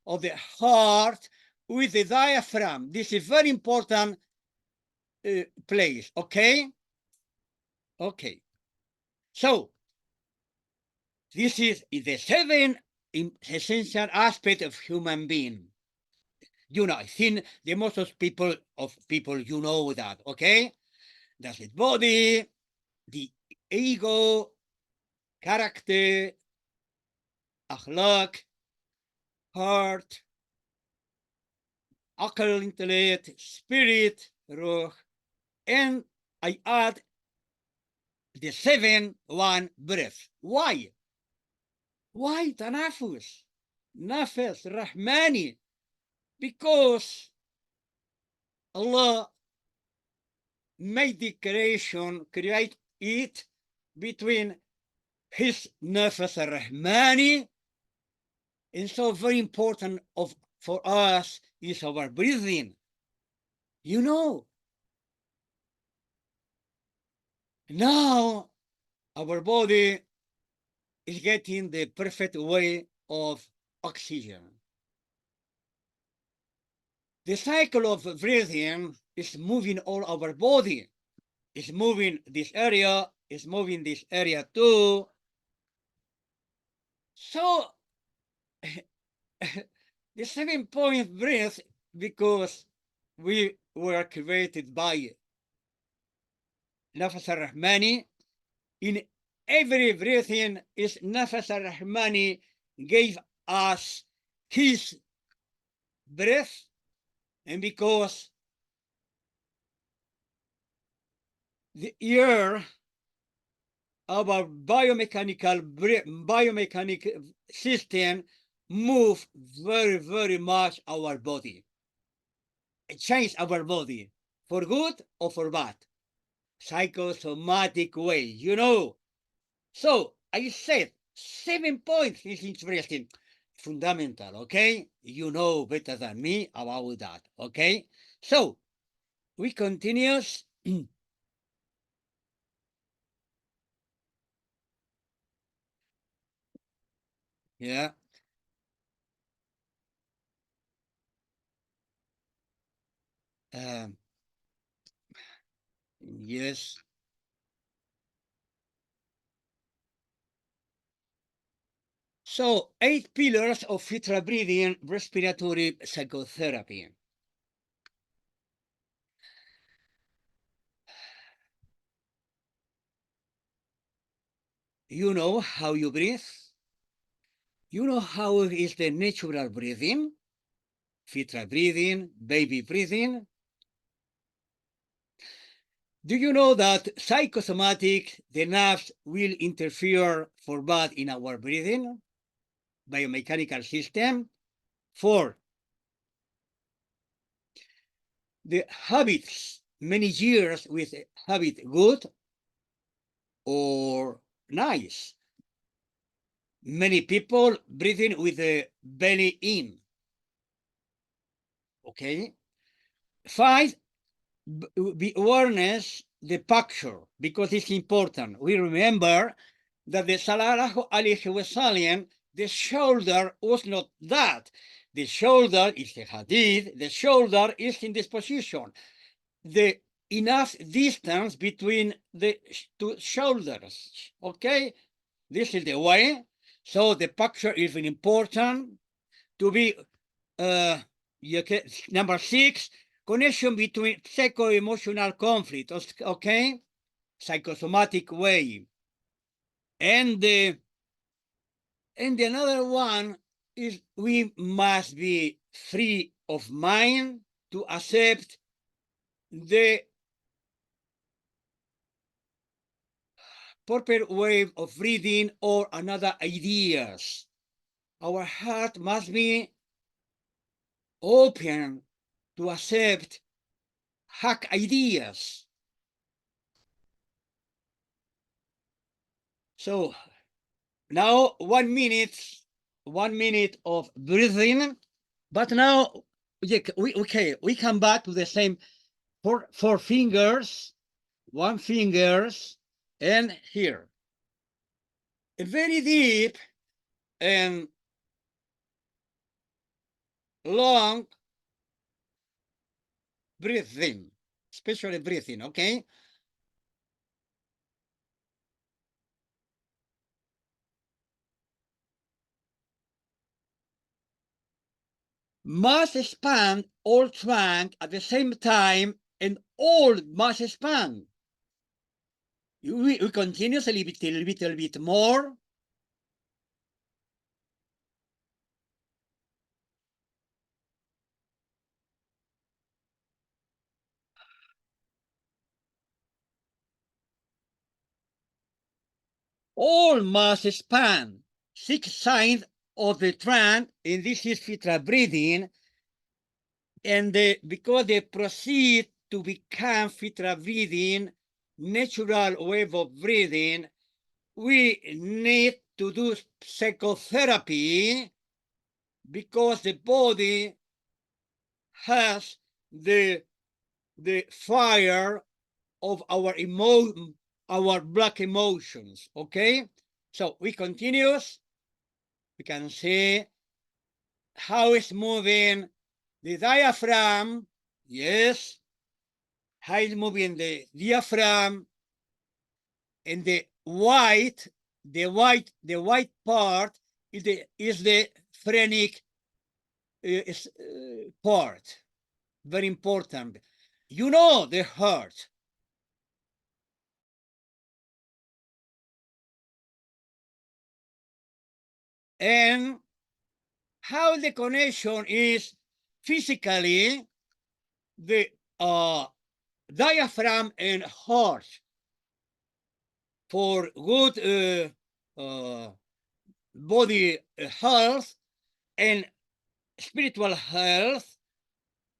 of the heart with the diaphragm. This is very important place. Okay. Okay. So this is the 7 essential aspect of human being. You know, I think the most of people you know that, okay? That's the body, the ego, character, akhlaq, heart, aql, intellect, spirit, ruh, and I add the 7-1 breath. Why? Why tanafus? Nafas Rahmani. Because Allah made the create it between His Nafas Rahmani, and so very important for us is our breathing. You know, now our body is getting the perfect way of oxygen. The cycle of breathing is moving all our body. It's moving this area, it's moving this area too. So the 7-point breath, because we were created by Nafas al-Rahmani, in every breathing is Nafas al-Rahmani gave us his breath, and because the air, our biomechanical system move very, very much our body. It change our body for good or for bad. Psychosomatic way, you know. So I said 7 points is interesting, fundamental, okay? You know better than me about that, okay? So we continue. Yeah. Um, yes. So 8 pillars of Fitrah Breathing respiratory psychotherapy. You know how you breathe? You know how is the natural breathing? Fitrah breathing, baby breathing. Do you know that psychosomatic, the nerves will interfere for bad in our breathing, biomechanical system? For the habits, many years with habit good or nice. Many people breathing with the belly in. Okay. 5, be awareness the picture, because it's important. We remember that the Sallallahu Alaihi Wasallam, the shoulder was not that. The shoulder is the hadith, the shoulder is in this position. The enough distance between the two shoulders, okay? This is the way. So the picture is very important to be, number 6, connection between psycho-emotional conflict, okay? Psychosomatic way. And the another one is we must be free of mind to accept the proper way of reading or another ideas. Our heart must be open to accept hack ideas. So now 1 minute, 1 minute of breathing, but now we come back to the same four fingers, 1 fingers, and here. A very deep and long breathing, especially breathing, okay? Must expand all trunk at the same time, and all must expand. We continue a little bit more. All must expand. 6 signs of the trance, and this is Fitrah breathing, and because they proceed to become Fitrah breathing, natural way of breathing, we need to do psychotherapy, because the body has the fire of our black emotions, okay? So we continue. We can see how it's moving the diaphragm. Yes. How it's moving the diaphragm, and the white part is the phrenic part. Very important. You know the heart. And how the connection is physically the diaphragm and heart for good body health and spiritual health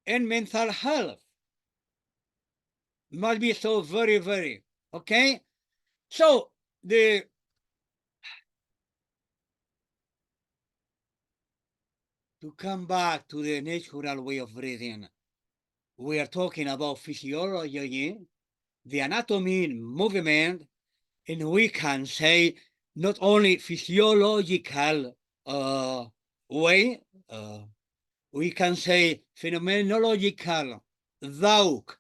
and mental health. Must be so very, okay? So to come back to the natural way of breathing, we are talking about physiology, the anatomy, movement, and we can say not only physiological way, we can say phenomenological thought,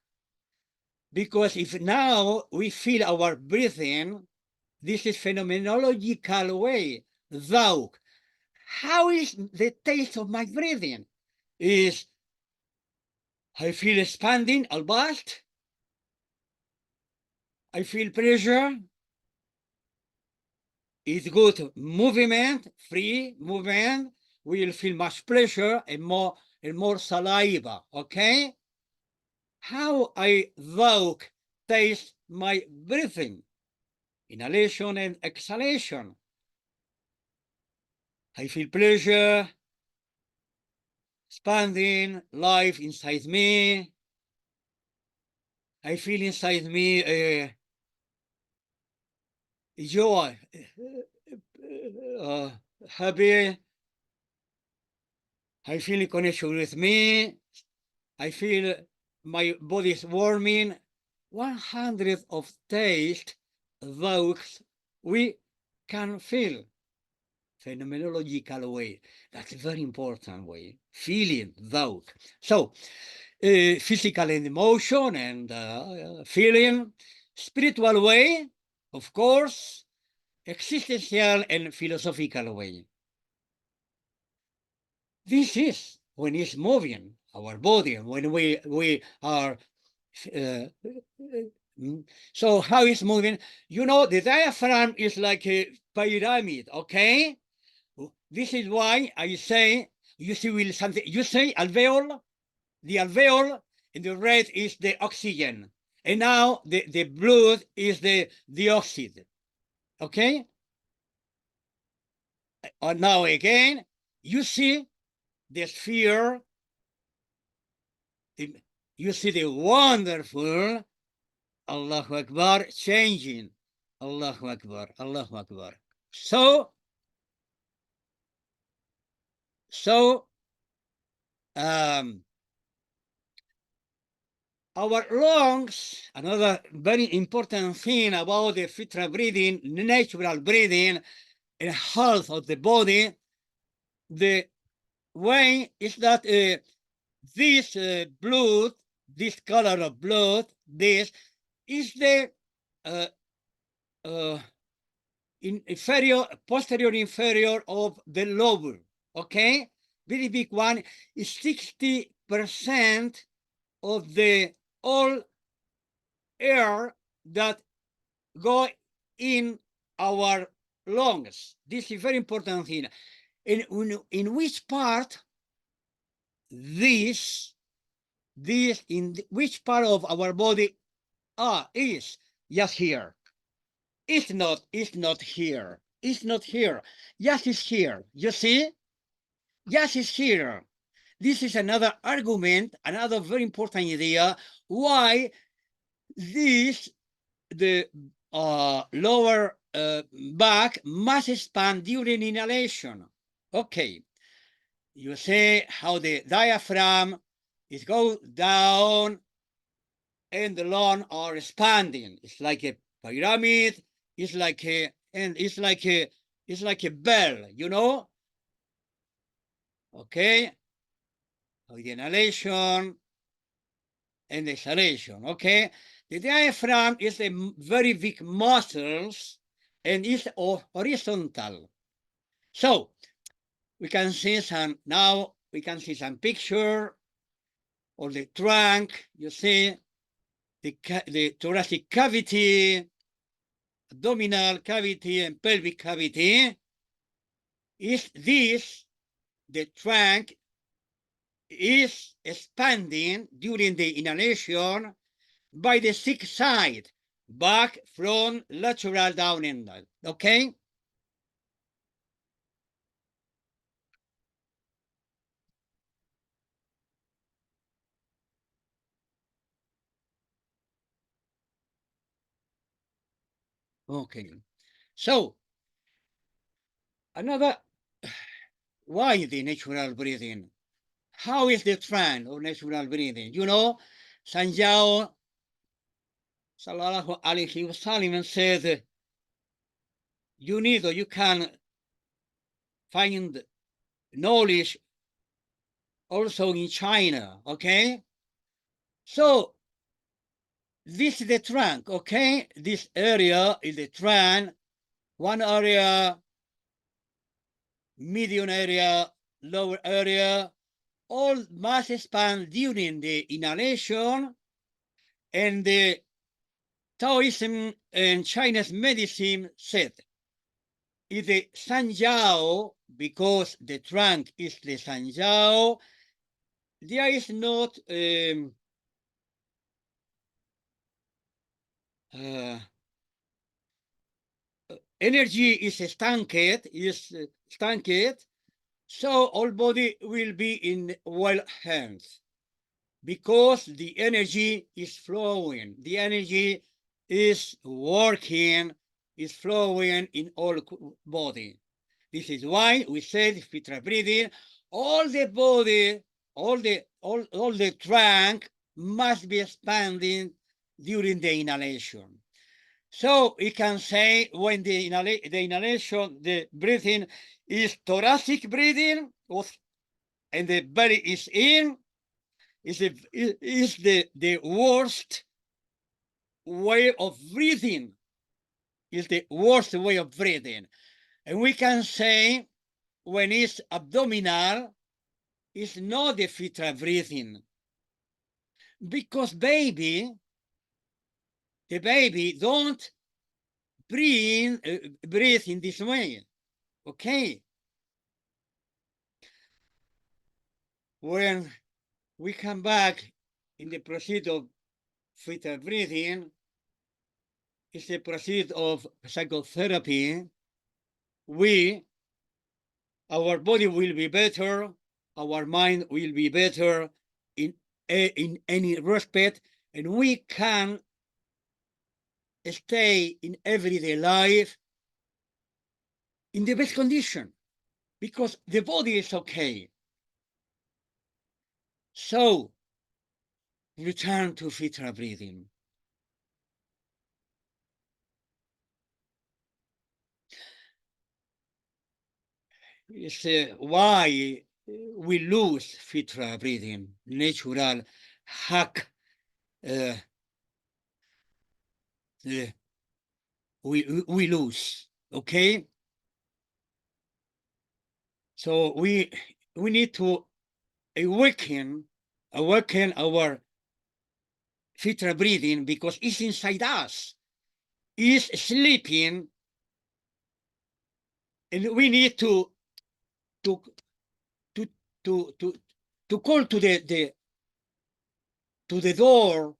because if now we feel our breathing, this is phenomenological way, thought. How is the taste of my breathing? Is I feel expanding a lot. I feel pressure. It's good movement, free movement. We'll feel much pleasure and more saliva. Okay? How I thought taste my breathing, inhalation and exhalation. I feel pleasure, expanding life inside me. I feel inside me joy, happy. I feel a connection with me. I feel my body is warming. 100 of taste thoughts we can feel. Phenomenological way. That's a very important way. Feeling thought. So, physical and emotion and feeling. Spiritual way, of course. Existential and philosophical way. This is when it's moving our body, when we are. So how it's moving? You know, the diaphragm is like a pyramid. Okay, this is why I say you see will something. You say alveol, the alveol, and the red is the oxygen, and now the blue is the dioxide. Okay. Now again, you see the sphere, you see the wonderful Allahu Akbar changing. Allahu Akbar, Allahu Akbar. So our lungs, another very important thing about the Fitrah breathing, natural breathing, and health of the body, the way is that this blood, this color of blood, this is the posterior inferior of the lobe. Okay, very big one is 60% of the all air that go in our lungs. This is very important thing. In which part this in which part of our body is just here. It's not here. It's not here. Yes, it's here. You see? Yes, it's here. This is another argument, another very important idea why the lower back must expand during inhalation. Okay. You see how the diaphragm is go down and the lungs are expanding. It's like a pyramid. It's like a and it's like a bell, you know? Okay, the inhalation and the exhalation. Okay, the diaphragm is a very big muscles and is horizontal. So we can see some now. We can see some picture of the trunk. You see the thoracic cavity, abdominal cavity, and pelvic cavity. Is this the trunk is expanding during the inhalation by the sick side, back, front, lateral, down, and down. Okay? Okay. So, another, why the natural breathing? How is the trend of natural breathing? You know, Sanjao Sallallahu Alaihi Wasallam said, you can find knowledge also in China, okay? So, this is the trunk, okay? This area is the trunk, one area, medium area, lower area, all must expand during the inhalation, and the Taoism and Chinese medicine said is the Sanjiao, because the trunk is the Sanjiao, there is not uh, energy is stanked, so all body will be in well hands because the energy is flowing. The energy is working, is flowing in all body. This is why we said Fitrah breathing, all the body, all the trunk must be expanding during the inhalation. So we can say when the inhalation, the breathing is thoracic breathing, and the belly is in, is the worst way of breathing, is the worst way of breathing. And we can say when it's abdominal, it's not the Fitrah breathing, because the baby don't breathe in this way. Okay, when we come back in the procedure of Fitrah breathing, it's a procedure of psychotherapy. Our body will be better, our mind will be better in any respect, and we can stay in everyday life in the best condition because the body is okay. So, return to Fitrah breathing. It's why we lose Fitrah breathing, natural hack. Uh, we lose, okay? So we need to awaken our Fitrah breathing because it's inside us. It's sleeping, and we need to to to to to, to call to the door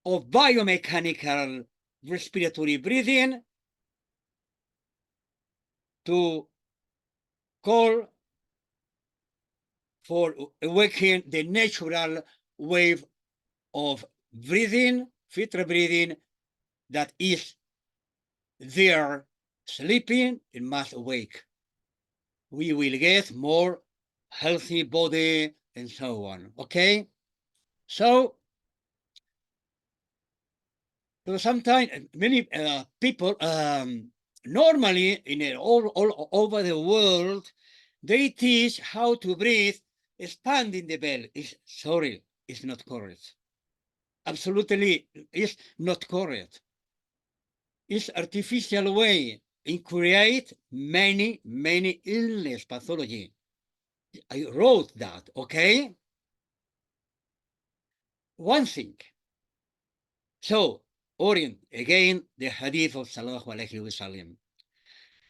of biomechanical respiratory breathing, to call for awakening the natural wave of breathing, Fitrah breathing, that is there sleeping and must awake. We will get more healthy body and so on. Okay, so sometimes many people normally in all over the world, they teach how to breathe expanding the belly. Sorry, it's not correct. Absolutely, it's not correct. It's artificial way and create many illness pathology. I wrote that, okay? One thing. So, orient again the hadith of Sallallahu Alaihi Wasallam.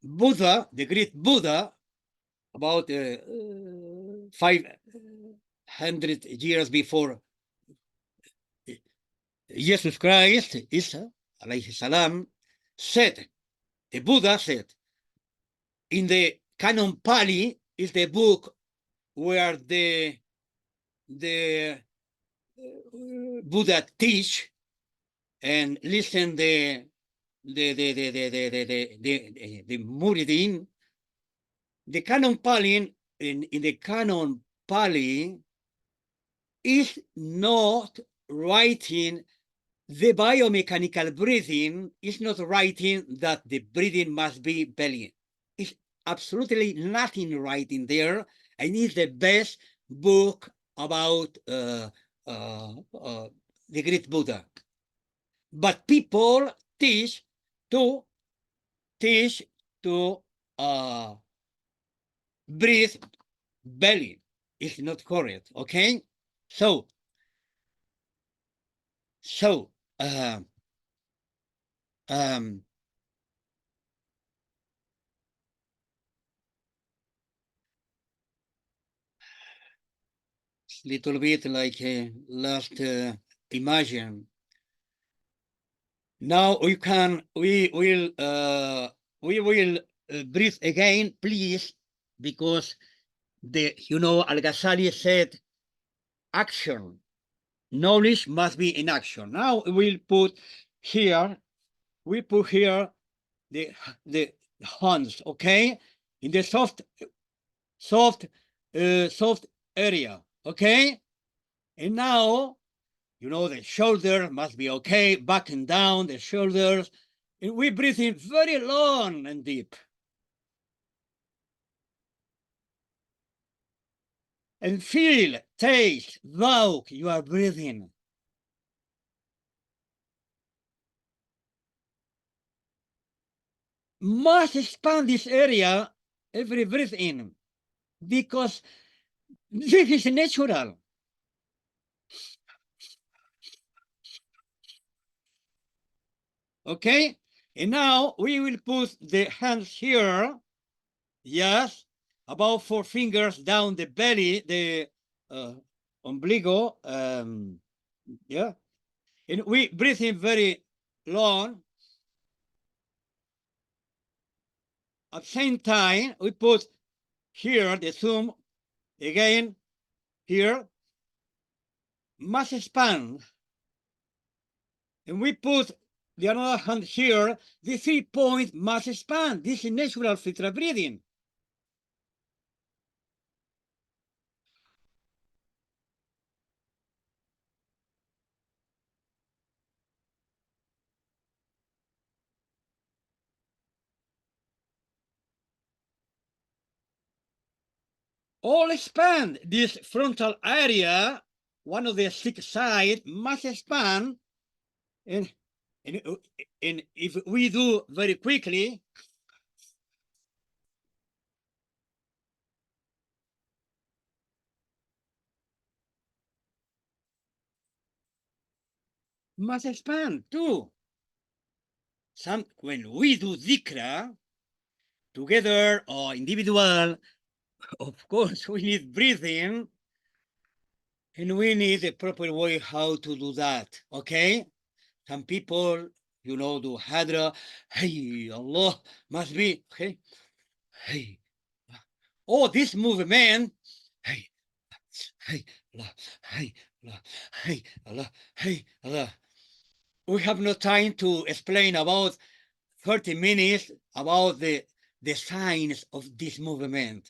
Buddha, the great Buddha, about 500 years before Jesus Christ, Isa, alayhi salam, said, the Buddha said, in the Canon Pali is the book where the Buddha teach and listen the Muridin. The Canon Pali in the Canon Pali is not writing the biomechanical breathing, is not writing that the breathing must be belly. It's absolutely nothing writing there, and it's the best book about the great Buddha. But people teach to uh, breathe belly. It's not correct, okay? So uh, um, little bit like last imagine. Now we will breathe again, please, because Al-Ghazali said action. Knowledge must be in action. Now we put here the hands, okay, in the soft area, okay, and now the shoulder must be okay, back and down the shoulders, and we breathe in very long and deep. And feel, taste, walk, you are breathing. Must expand this area every breath in, because this is natural. Okay? And now we will put the hands here, yes, about 4 fingers down the belly, the ombligo, yeah. And we breathe in very long. At the same time, we put here the thumb again, here, must expand. And we put the other hand here, the 3-point must expand. This is natural Fitrah breathing. All expand. This frontal area, one of the 6 sides, must expand. And if we do very quickly, must expand too. When we do dhikra together or individual, of course we need breathing, and we need a proper way how to do that. Okay, some people do hadra, hey Allah, must be okay, hey, oh, this movement, hey, hey Allah, hey Allah, hey Allah, hey Allah. We have no time to explain about 30 minutes about the signs of this movement.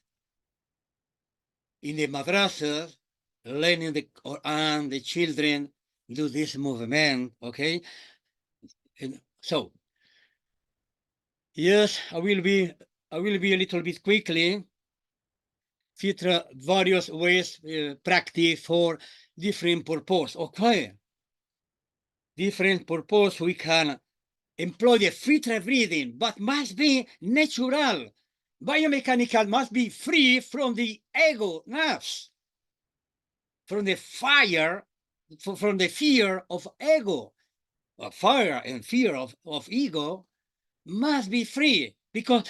In the madrasas, learning the Quran, the children do this movement, okay? And so, Yes, I will be a little bit quickly. Fitrah various ways practice for different purpose. Okay, different purpose we can employ the Fitrah breathing, but must be natural. Biomechanical must be free from the ego nerves, from the fire, from the fear of ego. Fire and fear of ego must be free because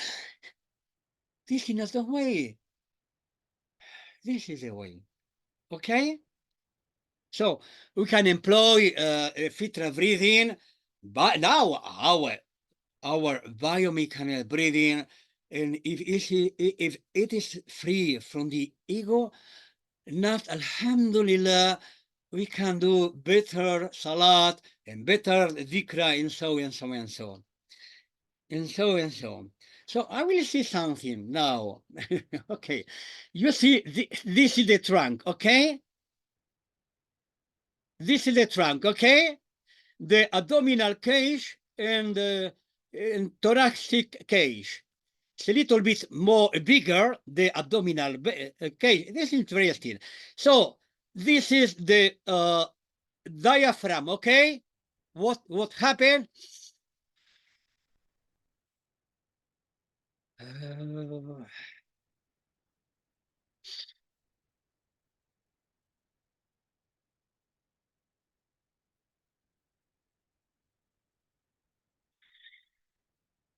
this is not the way. This is the way. Okay? So we can employ Fitrah breathing, but now our biomechanical breathing, and if it is free from the ego, not Alhamdulillah, we can do better salat and better dhikra and so and so and so and so and so. So I will see something now. Okay, you see, this is the trunk. Okay, this is the trunk. Okay, the abdominal cage and thoracic cage. It's a little bit more bigger, the abdominal cage. This is interesting. So this is the diaphragm, okay? What happened?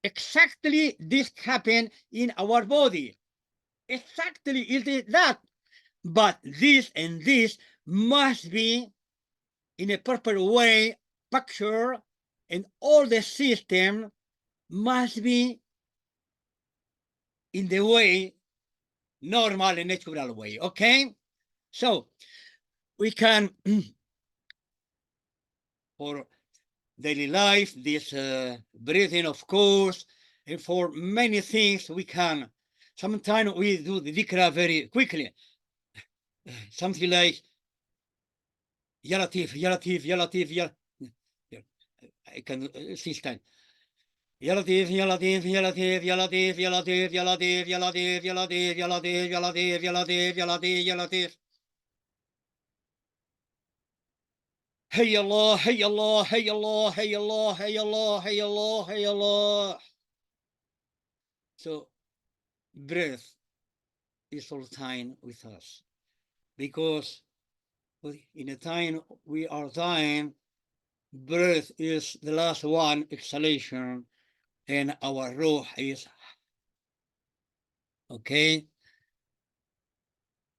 Exactly this happened in our body. Exactly it is that. But this and this must be in a proper way picture, and all the system must be in the way normal and natural way. Okay, so we can for daily life this breathing, of course, and for many things we can. Sometimes we do the dhikra very quickly, something like ya latif ya latif ya latif ya. I can this time. Ya Latif, Ya Latif, Ya Latif, Ya Latif, Ya Latif, Ya Latif, Ya Latif, Ya Latif, Ya Latif, Ya Latif, Ya Latif, Ya Latif, Ya Latif. Hey Allah, Hey Allah, Hey Allah, Hey Allah, Hey Allah, Hey Allah, Hey Allah. So breath is all time with us because in a time we are dying, breath is the last one exhalation, and our ruh is okay.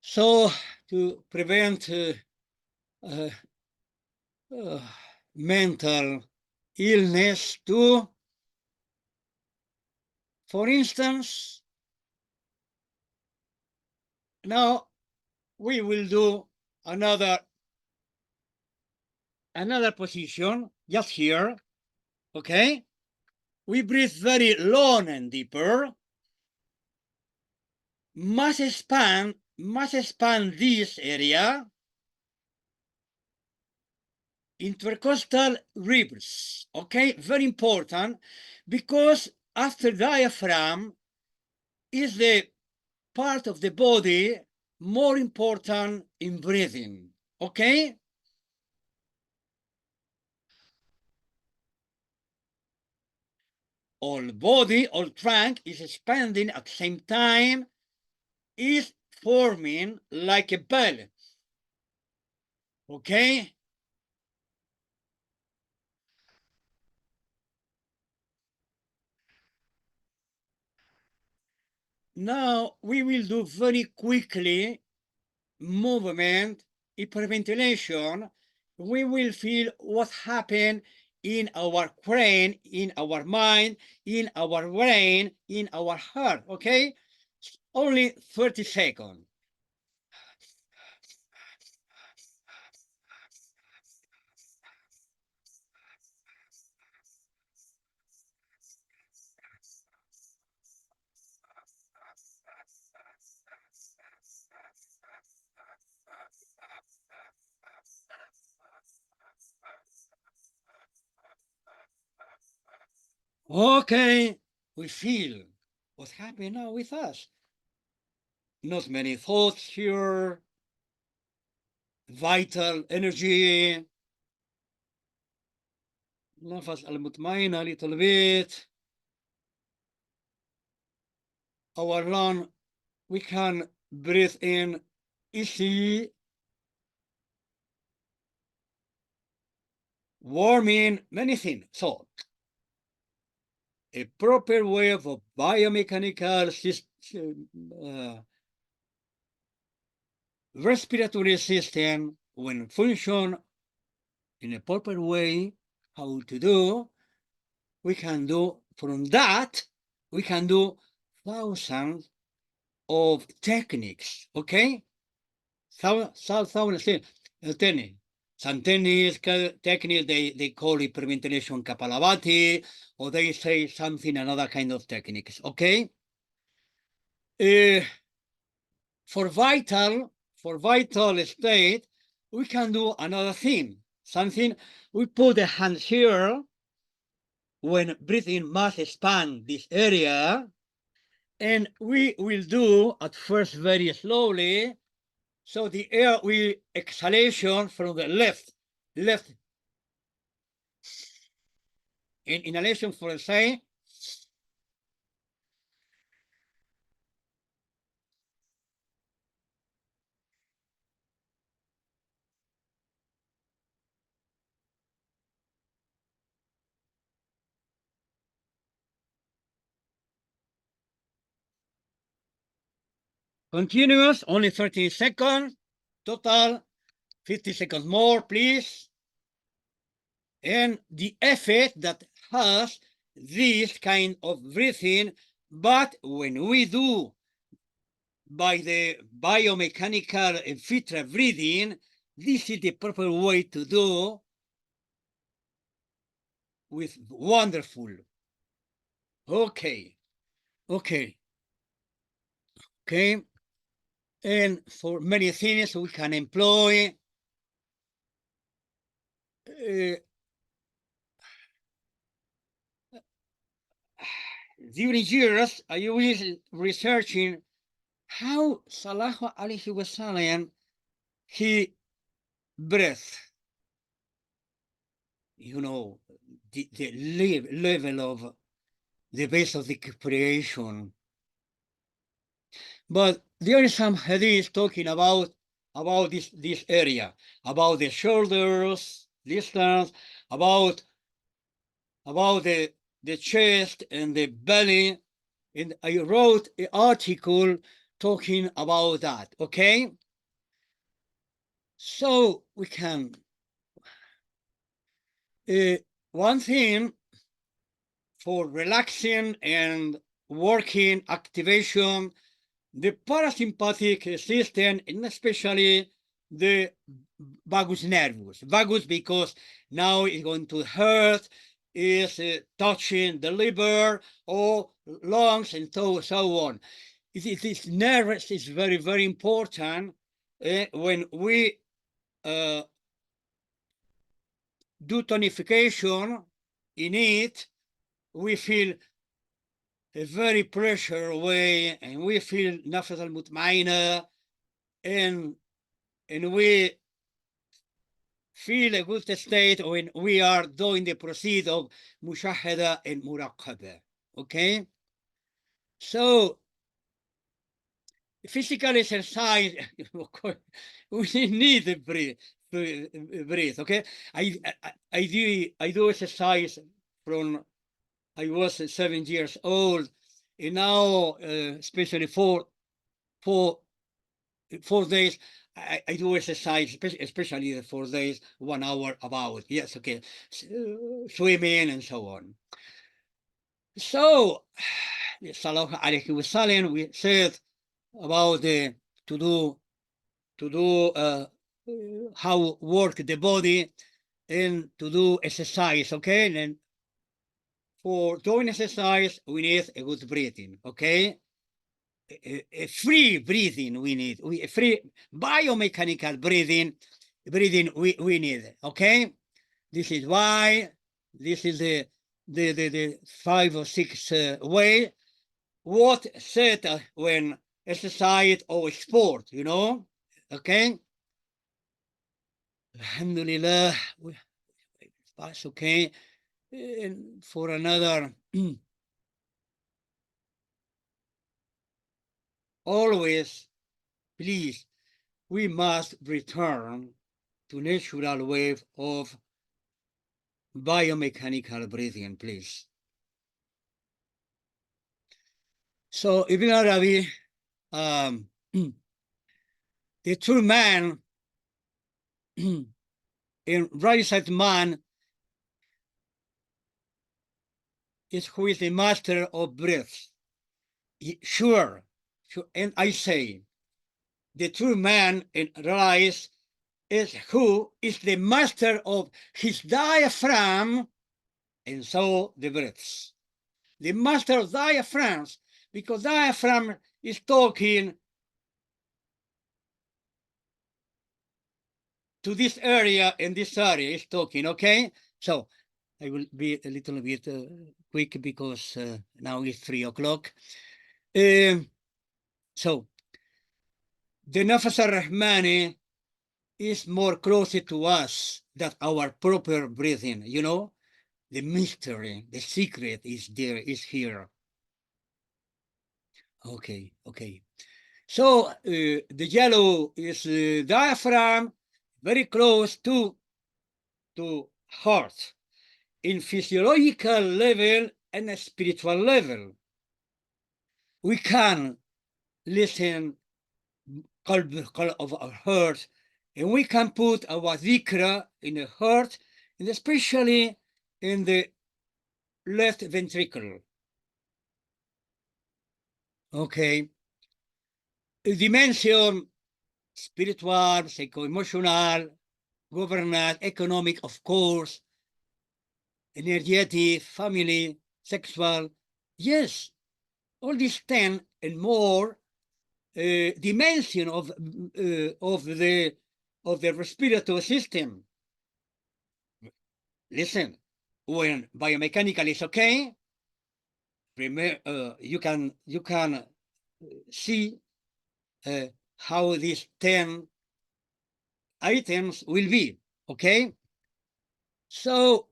So to prevent uh, uh, mental illness too. For instance, now we will do another position just here. Okay, we breathe very long and deeper. Must expand this area, intercostal ribs. Okay, very important because after diaphragm is the part of the body more important in breathing. Okay? All body, all trunk is expanding at the same time, is forming like a bell. Okay? Now we will do very quickly movement, hyperventilation. We will feel what happened in our brain, in our mind, in our brain, in our heart. Okay? Only 30 seconds. Okay. we feel what's happening now with us. Not many thoughts here, vital energy. نفس المطمئنة a little bit. Our lung, we can breathe in easy, warming, many things. So, a proper way of a biomechanical system, respiratory system, when function in a proper way, how to do, we can do from that, we can do thousands of techniques, okay? Thousands techniques. Some techniques, they call it hyperventilation Kapalabhati, or they say something, another kind of techniques, okay? For vital state, we can do another thing, something, we put the hand here, when breathing must expand this area, and we will do at first very slowly, so the air will exhalation from the left, in inhalation for the say, continuous, only 30 seconds, total 50 seconds more, please. And the effect that has this kind of breathing, but when we do by the biomechanical Fitrah breathing, this is the proper way to do with wonderful. Okay. And for many things we can employ during years, I was researching how Sallallahu Alaihi Wasallam he breathed. You know, the level of the base of the creation. But there is some hadith talking about this area, about the shoulders, distance, about the chest and the belly. And I wrote an article talking about that, okay? So we can, one thing for relaxing and working activation, the parasympathetic system, and especially the vagus nervus. Vagus because now it's going to hurt, is touching the liver or lungs and so on. This nervous is very, very important when we do tonification in it, we feel a very pressure way, and we feel nafas al-mutmaina, and we feel a good state when we are doing the process of mushahada and muraqaba, okay? So physical exercise, of course, we need to breathe, okay? I do exercise from I was 7 years old, and now especially for 4 days I do exercise, especially the 4 days, 1 hour about, yes, okay, swimming and so on. So Sallallahu Alaihi Wasallam, we said about the to do how work the body and to do exercise, okay? And for doing exercise, we need a good breathing, okay? A free breathing we need. Free biomechanical breathing we need, okay? This is why, this is the the 5 or 6 way, what set when exercise or sport, you know, okay? Alhamdulillah, that's okay. And for another, always, please, we must return to natural wave of biomechanical breathing, please. So Ibn Arabi, the true man in right man is who is the master of breath. Sure, and I say, the true man in rise is who is the master of his diaphragm, and so the breaths. The master of diaphragms, because diaphragm is talking to this area and this area is talking, okay? So I will be a little bit quick because now it's 3 o'clock. So the Nafas al-Rahmani is more closer to us than our proper breathing, you know? The mystery, the secret is there, is here. Okay, okay. So the yellow is diaphragm, very close to heart, in physiological level and a spiritual level. We can listen of our heart, and we can put our dhikra in the heart, and especially in the left ventricle. Okay. A dimension spiritual, psycho-emotional, governance, economic, of course, energetic, family, sexual. Yes, all these 10 and more dimension of the respiratory system. Listen, when biomechanical is okay, you can see how these 10 items will be, okay? So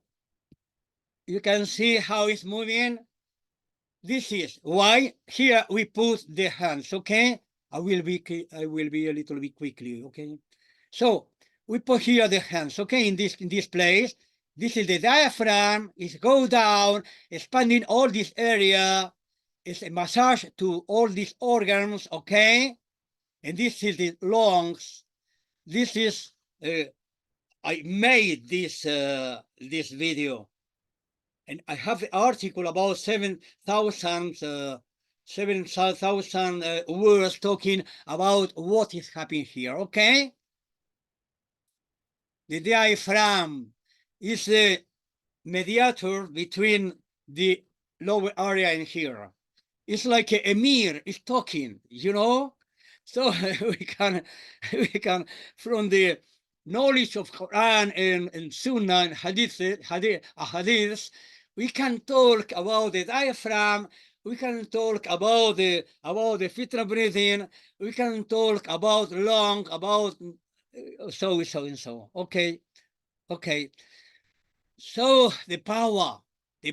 you can see how it's moving. This is why here we put the hands, okay? I will be a little bit quickly, okay? So we put here the hands, okay, in this place. This is the diaphragm. It's go down, expanding all this area. It's a massage to all these organs, okay? And this is the lungs. This is I made this video, and I have the article about 7,000 words talking about what is happening here. Okay, the diaphragm is the mediator between the lower area and here. It's like a mirror. It's talking, you know. So we can from the knowledge of Quran and Sunnah and hadiths, we can talk about the diaphragm. We can talk about the Fitrah breathing. We can talk about lung, about so and so. Okay, okay. So the power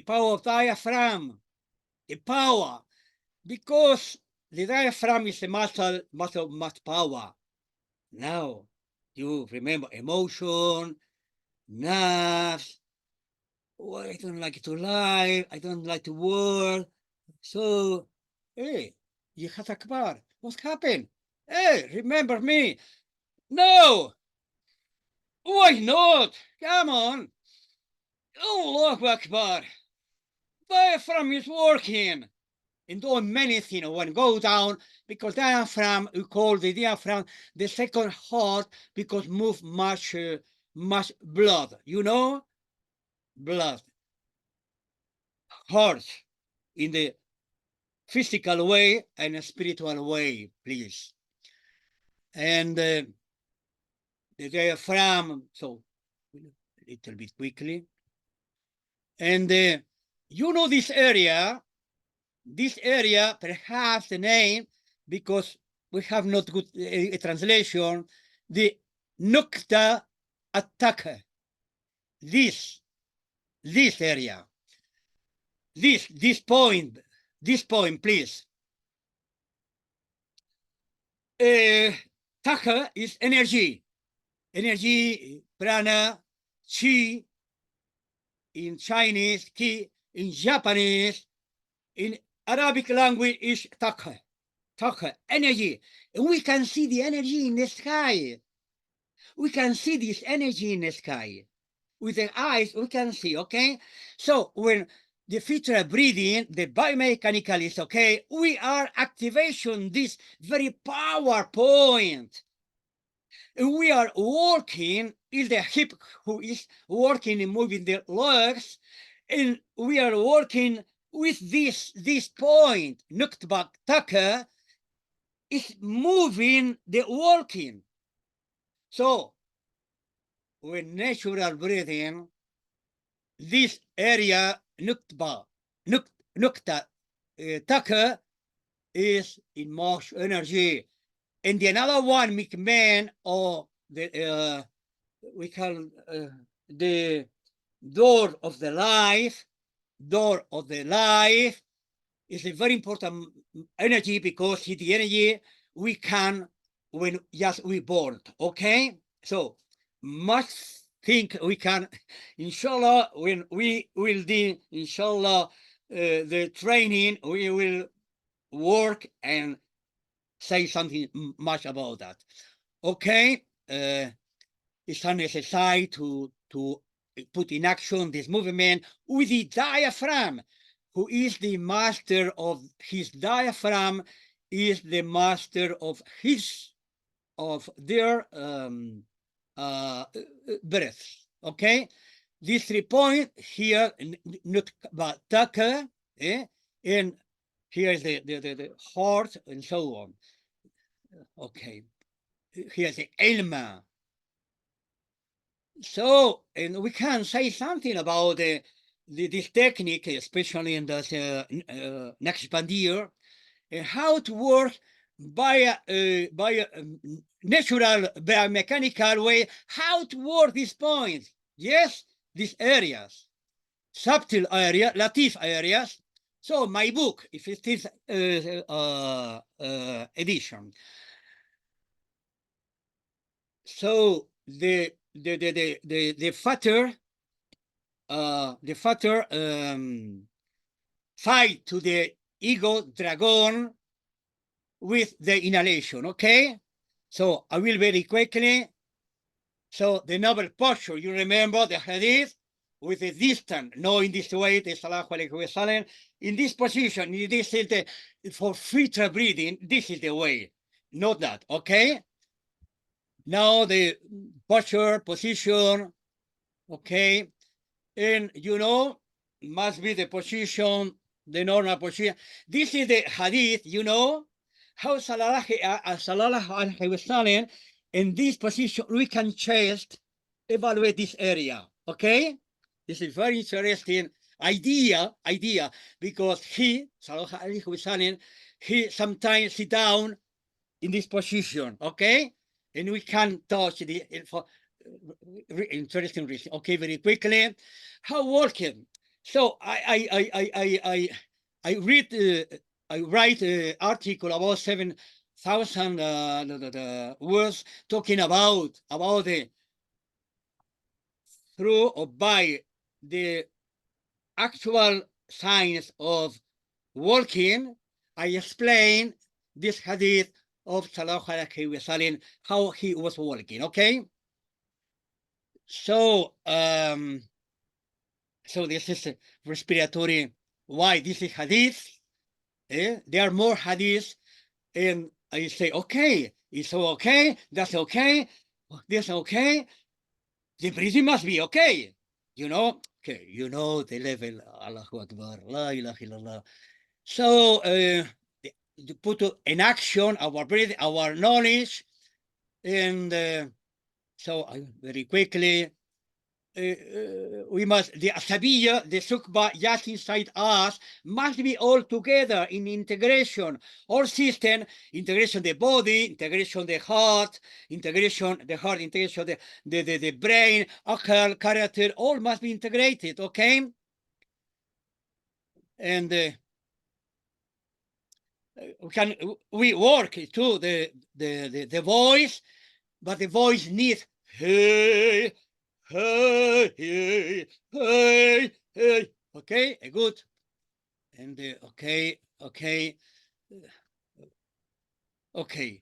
of diaphragm, the power, because the diaphragm is a muscle much power. Now you remember emotion, nerves. Oh, I don't like to lie. I don't like to work. So, hey, you have Akbar. What happened? Hey, remember me? No, why not? Come on. Allahu Akbar. Diaphragm is working and doing many things when go down, because diaphragm, we call the diaphragm the second heart, because move much blood, you know, blood, heart in the physical way and a spiritual way, please. And the diaphragm, so a little bit quickly, and you know this area, perhaps the name, because we have not good translation, the Nukta attack, this area, this point, please. Taka is energy, prana, chi in Chinese, ki in Japanese, in Arabic language is taka, energy. And we can see the energy in the sky. We can see this energy in the sky. With the eyes, we can see, okay? So when the Fitrah breathing, the biomechanical is okay, we are activation this very power point. And we are working, is the hip who is working and moving the legs, and we are working with this point, Nuktbak Taka, is moving the working. So when natural breathing, this area Nukta Taka is in motion energy. And the another one, McMahon, or the we call the door of the life, is a very important energy because it's the energy we can when just we born. Okay, so must think we can, inshallah, when we will do inshallah the training, we will work and say something much about that. Okay, it's unnecessary to put in action this movement with the diaphragm, who is the master of his diaphragm, is the master of their breath. Okay, these 3 points here, Nutbataka, and here is the heart and so on. Okay, here's the Elma. So, and we can say something about this technique, especially in the next bandier, and how to work by a natural biomechanical way, how to work these points. Yes, these areas, subtle area, latif areas. So my book, if it is edition. So the fatter fight to the ego dragon with the inhalation. Okay, so I will very quickly. So the noble posture, you remember the hadith with a distance, no in this way, the Sallallahu Alaihi Wasallam, in this position, in this for Fitrah breathing, this is the way, not that. Okay, now the posture position. Okay, and you know, must be the position, the normal position. This is the hadith, you know, how Sallallahu Alaihi Wasallam, in this position, we can just evaluate this area, okay? This is very interesting idea, because he, Sallallahu Alaihi Wasallam, he sometimes sit down in this position, okay? And we can touch the, for interesting reason. Okay, very quickly. How working? So I read I write an article about 7,000 words talking about the through or by the actual science of walking. I explain this hadith of Sallallahu Alaihi Wasallam, how he was walking. Okay. So, so this is respiratory. Why this is hadith? There are more hadiths, and I say, okay, it's okay, that's okay, this okay. The breathing must be okay. You know, okay, you know the level. Allahu Akbar, la ilaha illallah. So, to put in action our breathing, our knowledge, and so very quickly. we must, the asabiya, the sukba just inside us, must be all together in integration, all system, integration the body, integration the heart, integration the brain, akal, character, all must be integrated, okay? And we work to the voice, but the voice needs hey, hey, hey, hey, hey. Okay, good. And okay, okay, okay,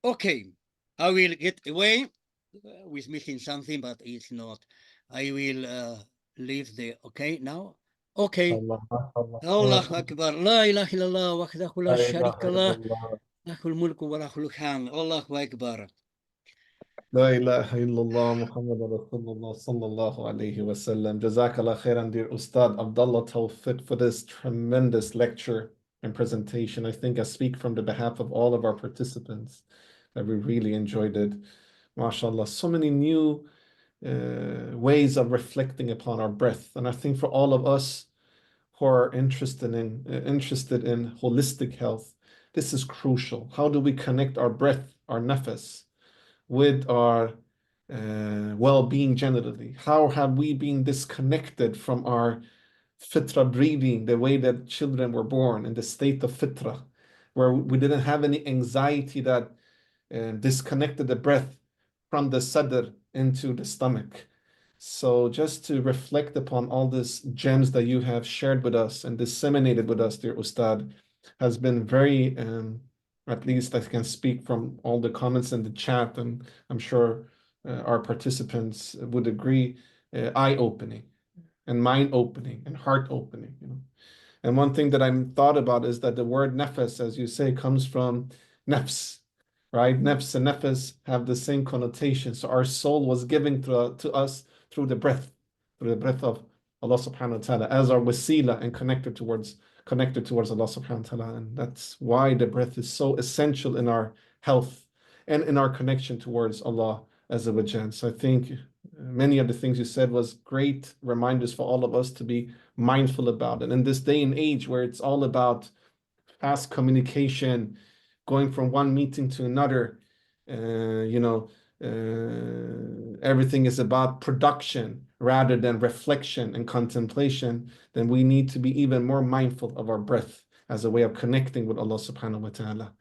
okay. I will get away with missing something, but it's not. I will leave the okay now. Okay. Allah, Allah, الله Allah. أكبر لا إله إلا الله وحده لا La شريك ilaha له illallah. له الملك وله الحمد الله أكبر. La ilaha illallah Muhammad Rasulullah sallallahu alayhi wa sallam. Jazakallah khairan, dear Ustadh Abdallah Tawfiq, for this tremendous lecture and presentation. I think I speak from the behalf of all of our participants that we really enjoyed it. MashaAllah, so many new ways of reflecting upon our breath. And I think for all of us who are interested in holistic health, this is crucial. How do we connect our breath, our nafas, with our well-being generally? How have we been disconnected from our Fitrah breathing, the way that children were born in the state of Fitrah, where we didn't have any anxiety that disconnected the breath from the sadr into the stomach. So just to reflect upon all these gems that you have shared with us and disseminated with us, dear Ustad, has been very, at least I can speak from all the comments in the chat, and I'm sure our participants would agree, eye-opening and mind-opening and heart-opening, you know. And one thing that I'm thought about is that the word nefes, as you say, comes from nefs, right? Nefs and nefes have the same connotation. So our soul was given to us through the breath of Allah subhanahu wa ta'ala as our wasila and connected towards Allah subhanahu wa ta'ala. And that's why the breath is so essential in our health and in our connection towards Allah as a wajal. So I think many of the things you said was great reminders for all of us to be mindful about it. In this day and age where it's all about fast communication, going from one meeting to another, everything is about production rather than reflection and contemplation, then we need to be even more mindful of our breath as a way of connecting with Allah subhanahu wa ta'ala.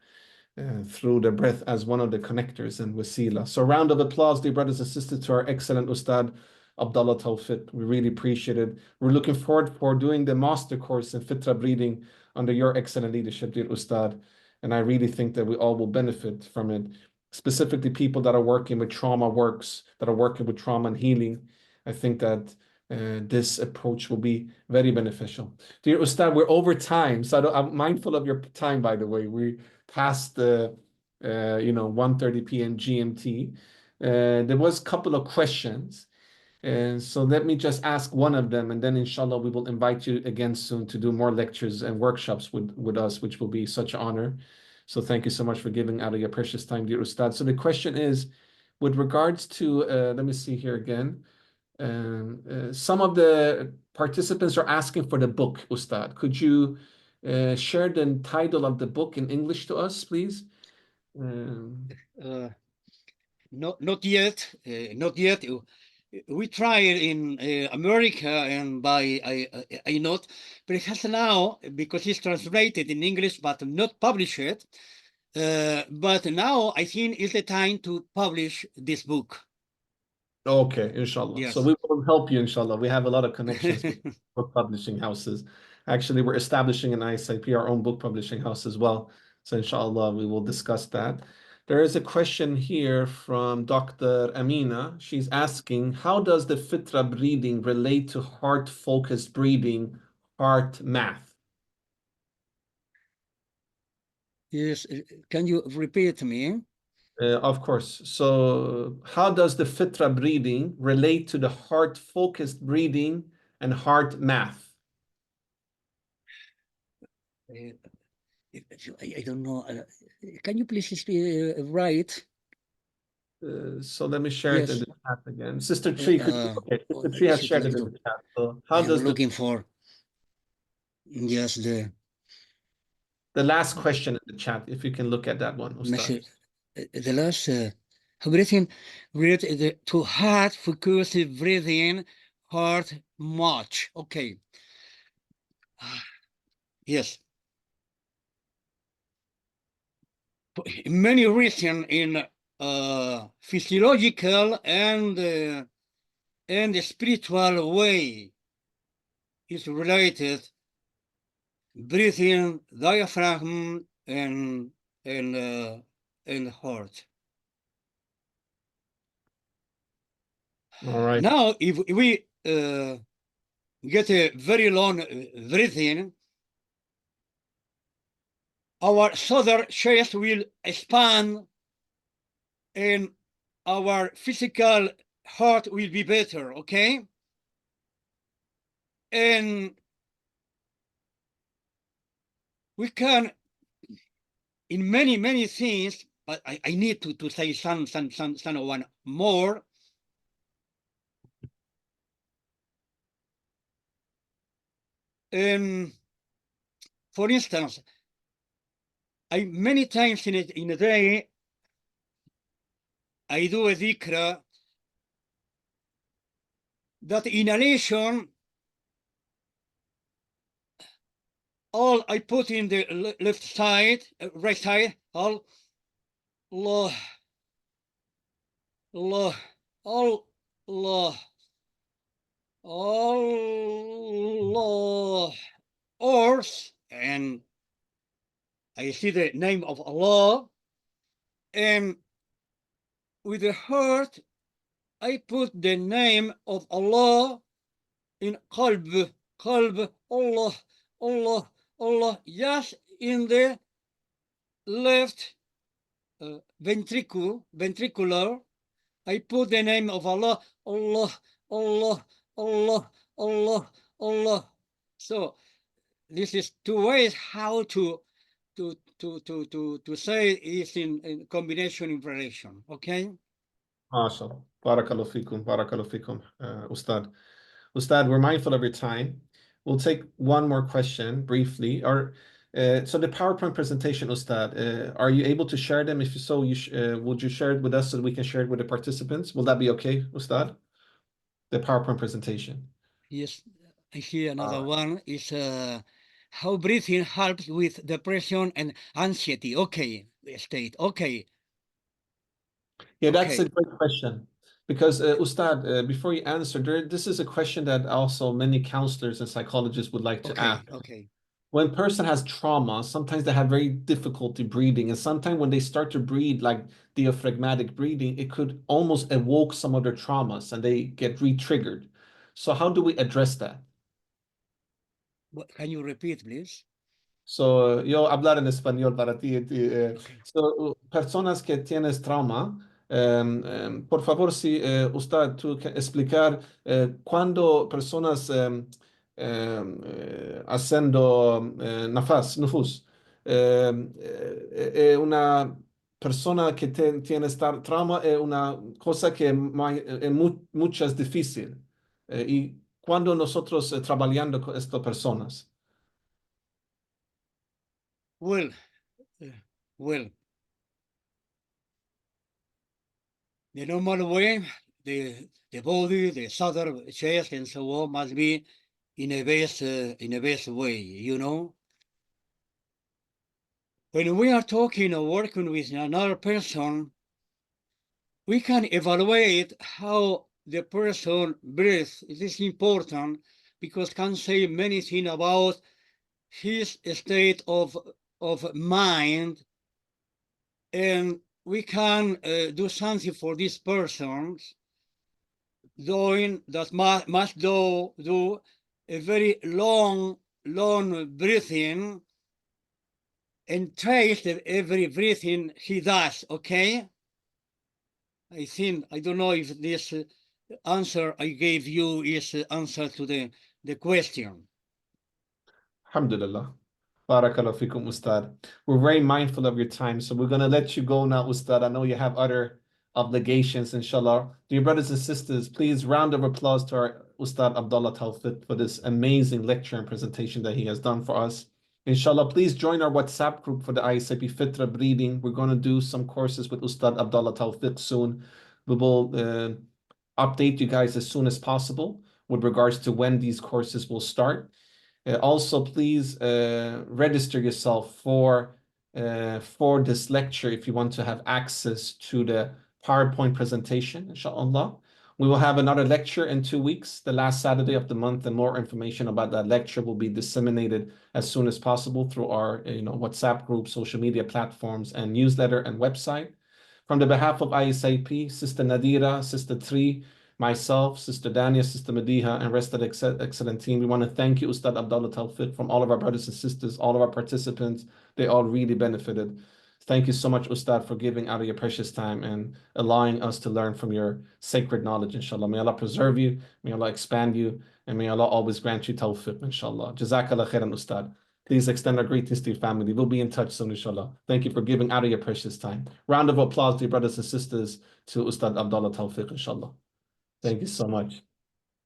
Through the breath as one of the connectors and wasila. So round of applause, dear brothers and sisters, to our excellent Ustadh Abdallah Tawfiq. We really appreciate it. We're looking forward for doing the master course in Fitrah Breathing under your excellent leadership, dear Ustadh. And I really think that we all will benefit from it, specifically people that are working with trauma works, that are working with trauma and healing. I think that this approach will be very beneficial. Dear Ustadh, we're over time, so I'm mindful of your time, by the way. We past the 1:30 p.m. GMT. There was a couple of questions. And so let me just ask one of them, and then inshallah we will invite you again soon to do more lectures and workshops with us, which will be such an honor. So thank you so much for giving out of your precious time, dear Ustadh. So the question is, with regards to, let me see here again. Some of the participants are asking for the book, Ustadh. Could you share the title of the book in English to us, please? Not yet, not yet. We tried in America and by I not, but it has now because it's translated in English but not published. But now I think it's the time to publish this book. Okay, inshallah. Yes. So we will help you, inshallah. We have a lot of connections with book publishing houses. Actually, we're establishing an ISIP, our own book publishing house as well. So inshallah, we will discuss that. There is a question here from Dr. Amina. She's asking, how does the Fitrah breathing relate to heart-focused breathing, heart math? Yes, can you repeat me? Of course. So how does the Fitrah breathing relate to the heart-focused breathing and heart math? I don't know. Can you please write? So let me share it in Yes. the chat again. Sister Tree, okay, Sister Tree has Is it shared it like in the to? chat. So I how am does looking for just the last question in the chat, if you can look at that one, Ustad. message. The last breathing, breathe to heart focus breathing, heart much. Okay. Yes. Many reasons in physiological and spiritual way is related breathing, diaphragm, and uh, and heart. All right. Now, if we get a very long breathing, our southern chest will expand and our physical heart will be better, okay? And we can, in many things, but I need to say some one more. For instance, I many times in a day, I do a dhikr that inhalation, all I put in the left side, right side, all Allah, Allah, Allah, Allah, and I see the name of Allah, and with the heart, I put the name of Allah in qalb, Allah, Allah, Allah, just in the left ventricular, I put the name of Allah, Allah, Allah, Allah, Allah, Allah. So this is two ways how to say it in combination in relation. Okay. Awesome. Barakallahu fikum, barakallahu fikum, Ustad. Ustad, we're mindful of your time. We'll take one more question briefly. So the PowerPoint presentation, Ustad, are you able to share them? If so, would you share it with us so that we can share it with the participants? Will that be okay, Ustad? The PowerPoint presentation. Yes, I see another one is how breathing helps with depression and anxiety. Okay, the state. Okay. Yeah, that's Okay. a great question. Because, Ustad, before you answer, this is a question that also many counselors and psychologists would like to ask. Okay. When a person has trauma, sometimes they have very difficulty breathing, and sometimes when they start to breathe like diaphragmatic breathing, it could almost evoke some of their traumas and they get re-triggered. So how do we address that? Can you repeat, please? So, yo hablar en español para ti. Okay. So, personas que tienes trauma, por favor, si usted tú que explicar cuando personas haciendo nufus, una persona que tiene trauma es una cosa que mucho es difícil. Y cuando nosotros trabajando con estas personas. Well, well, the normal way, the body, the southern chest, and so on must be in a best way. You know, when we are talking or working with another person, we can evaluate how the person breathes. It is important because can say many things about his state of mind, and we can do something for this person doing that must do a very long breathing and trace every breathing he does. Okay, I don't know if this answer I gave you is answer to the question. Alhamdulillah. Barakallahu fikum, Ustad. We're very mindful of your time, so we're going to let you go now, Ustad. I know you have other obligations, inshallah. Dear brothers and sisters, please round of applause to our Oustadh Abdallah Tawfiq for this amazing lecture and presentation that he has done for us. Inshallah, please join our WhatsApp group for the ISIP Fitrah Breathing. We're going to do some courses with Oustadh Abdallah Tawfiq soon. We will update you guys as soon as possible with regards to when these courses will start. Also, please register yourself for this lecture if you want to have access to the PowerPoint presentation, inshallah. We will have another lecture in 2 weeks, the last Saturday of the month, and more information about that lecture will be disseminated as soon as possible through our WhatsApp group, social media platforms, and newsletter and website. From the behalf of ISIP, Sister Nadira, Sister Tri, myself, Sister Dania, Sister Mediha, and rest of the excellent team, we want to thank you, Ustad Abdallah Tawfiq, from all of our brothers and sisters, all of our participants. They all really benefited. Thank you so much, Ustad, for giving out of your precious time and allowing us to learn from your sacred knowledge, inshallah. May Allah preserve you, may Allah expand you, and may Allah always grant you tawfiq, inshallah. Jazakallah khairan, Ustad. Please extend our greetings to your family. We'll be in touch soon, inshallah. Thank you for giving out of your precious time. Round of applause to your brothers and sisters, to Ustad Abdallah Tawfiq, inshallah. Thank you so much.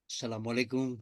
Assalamu alaikum.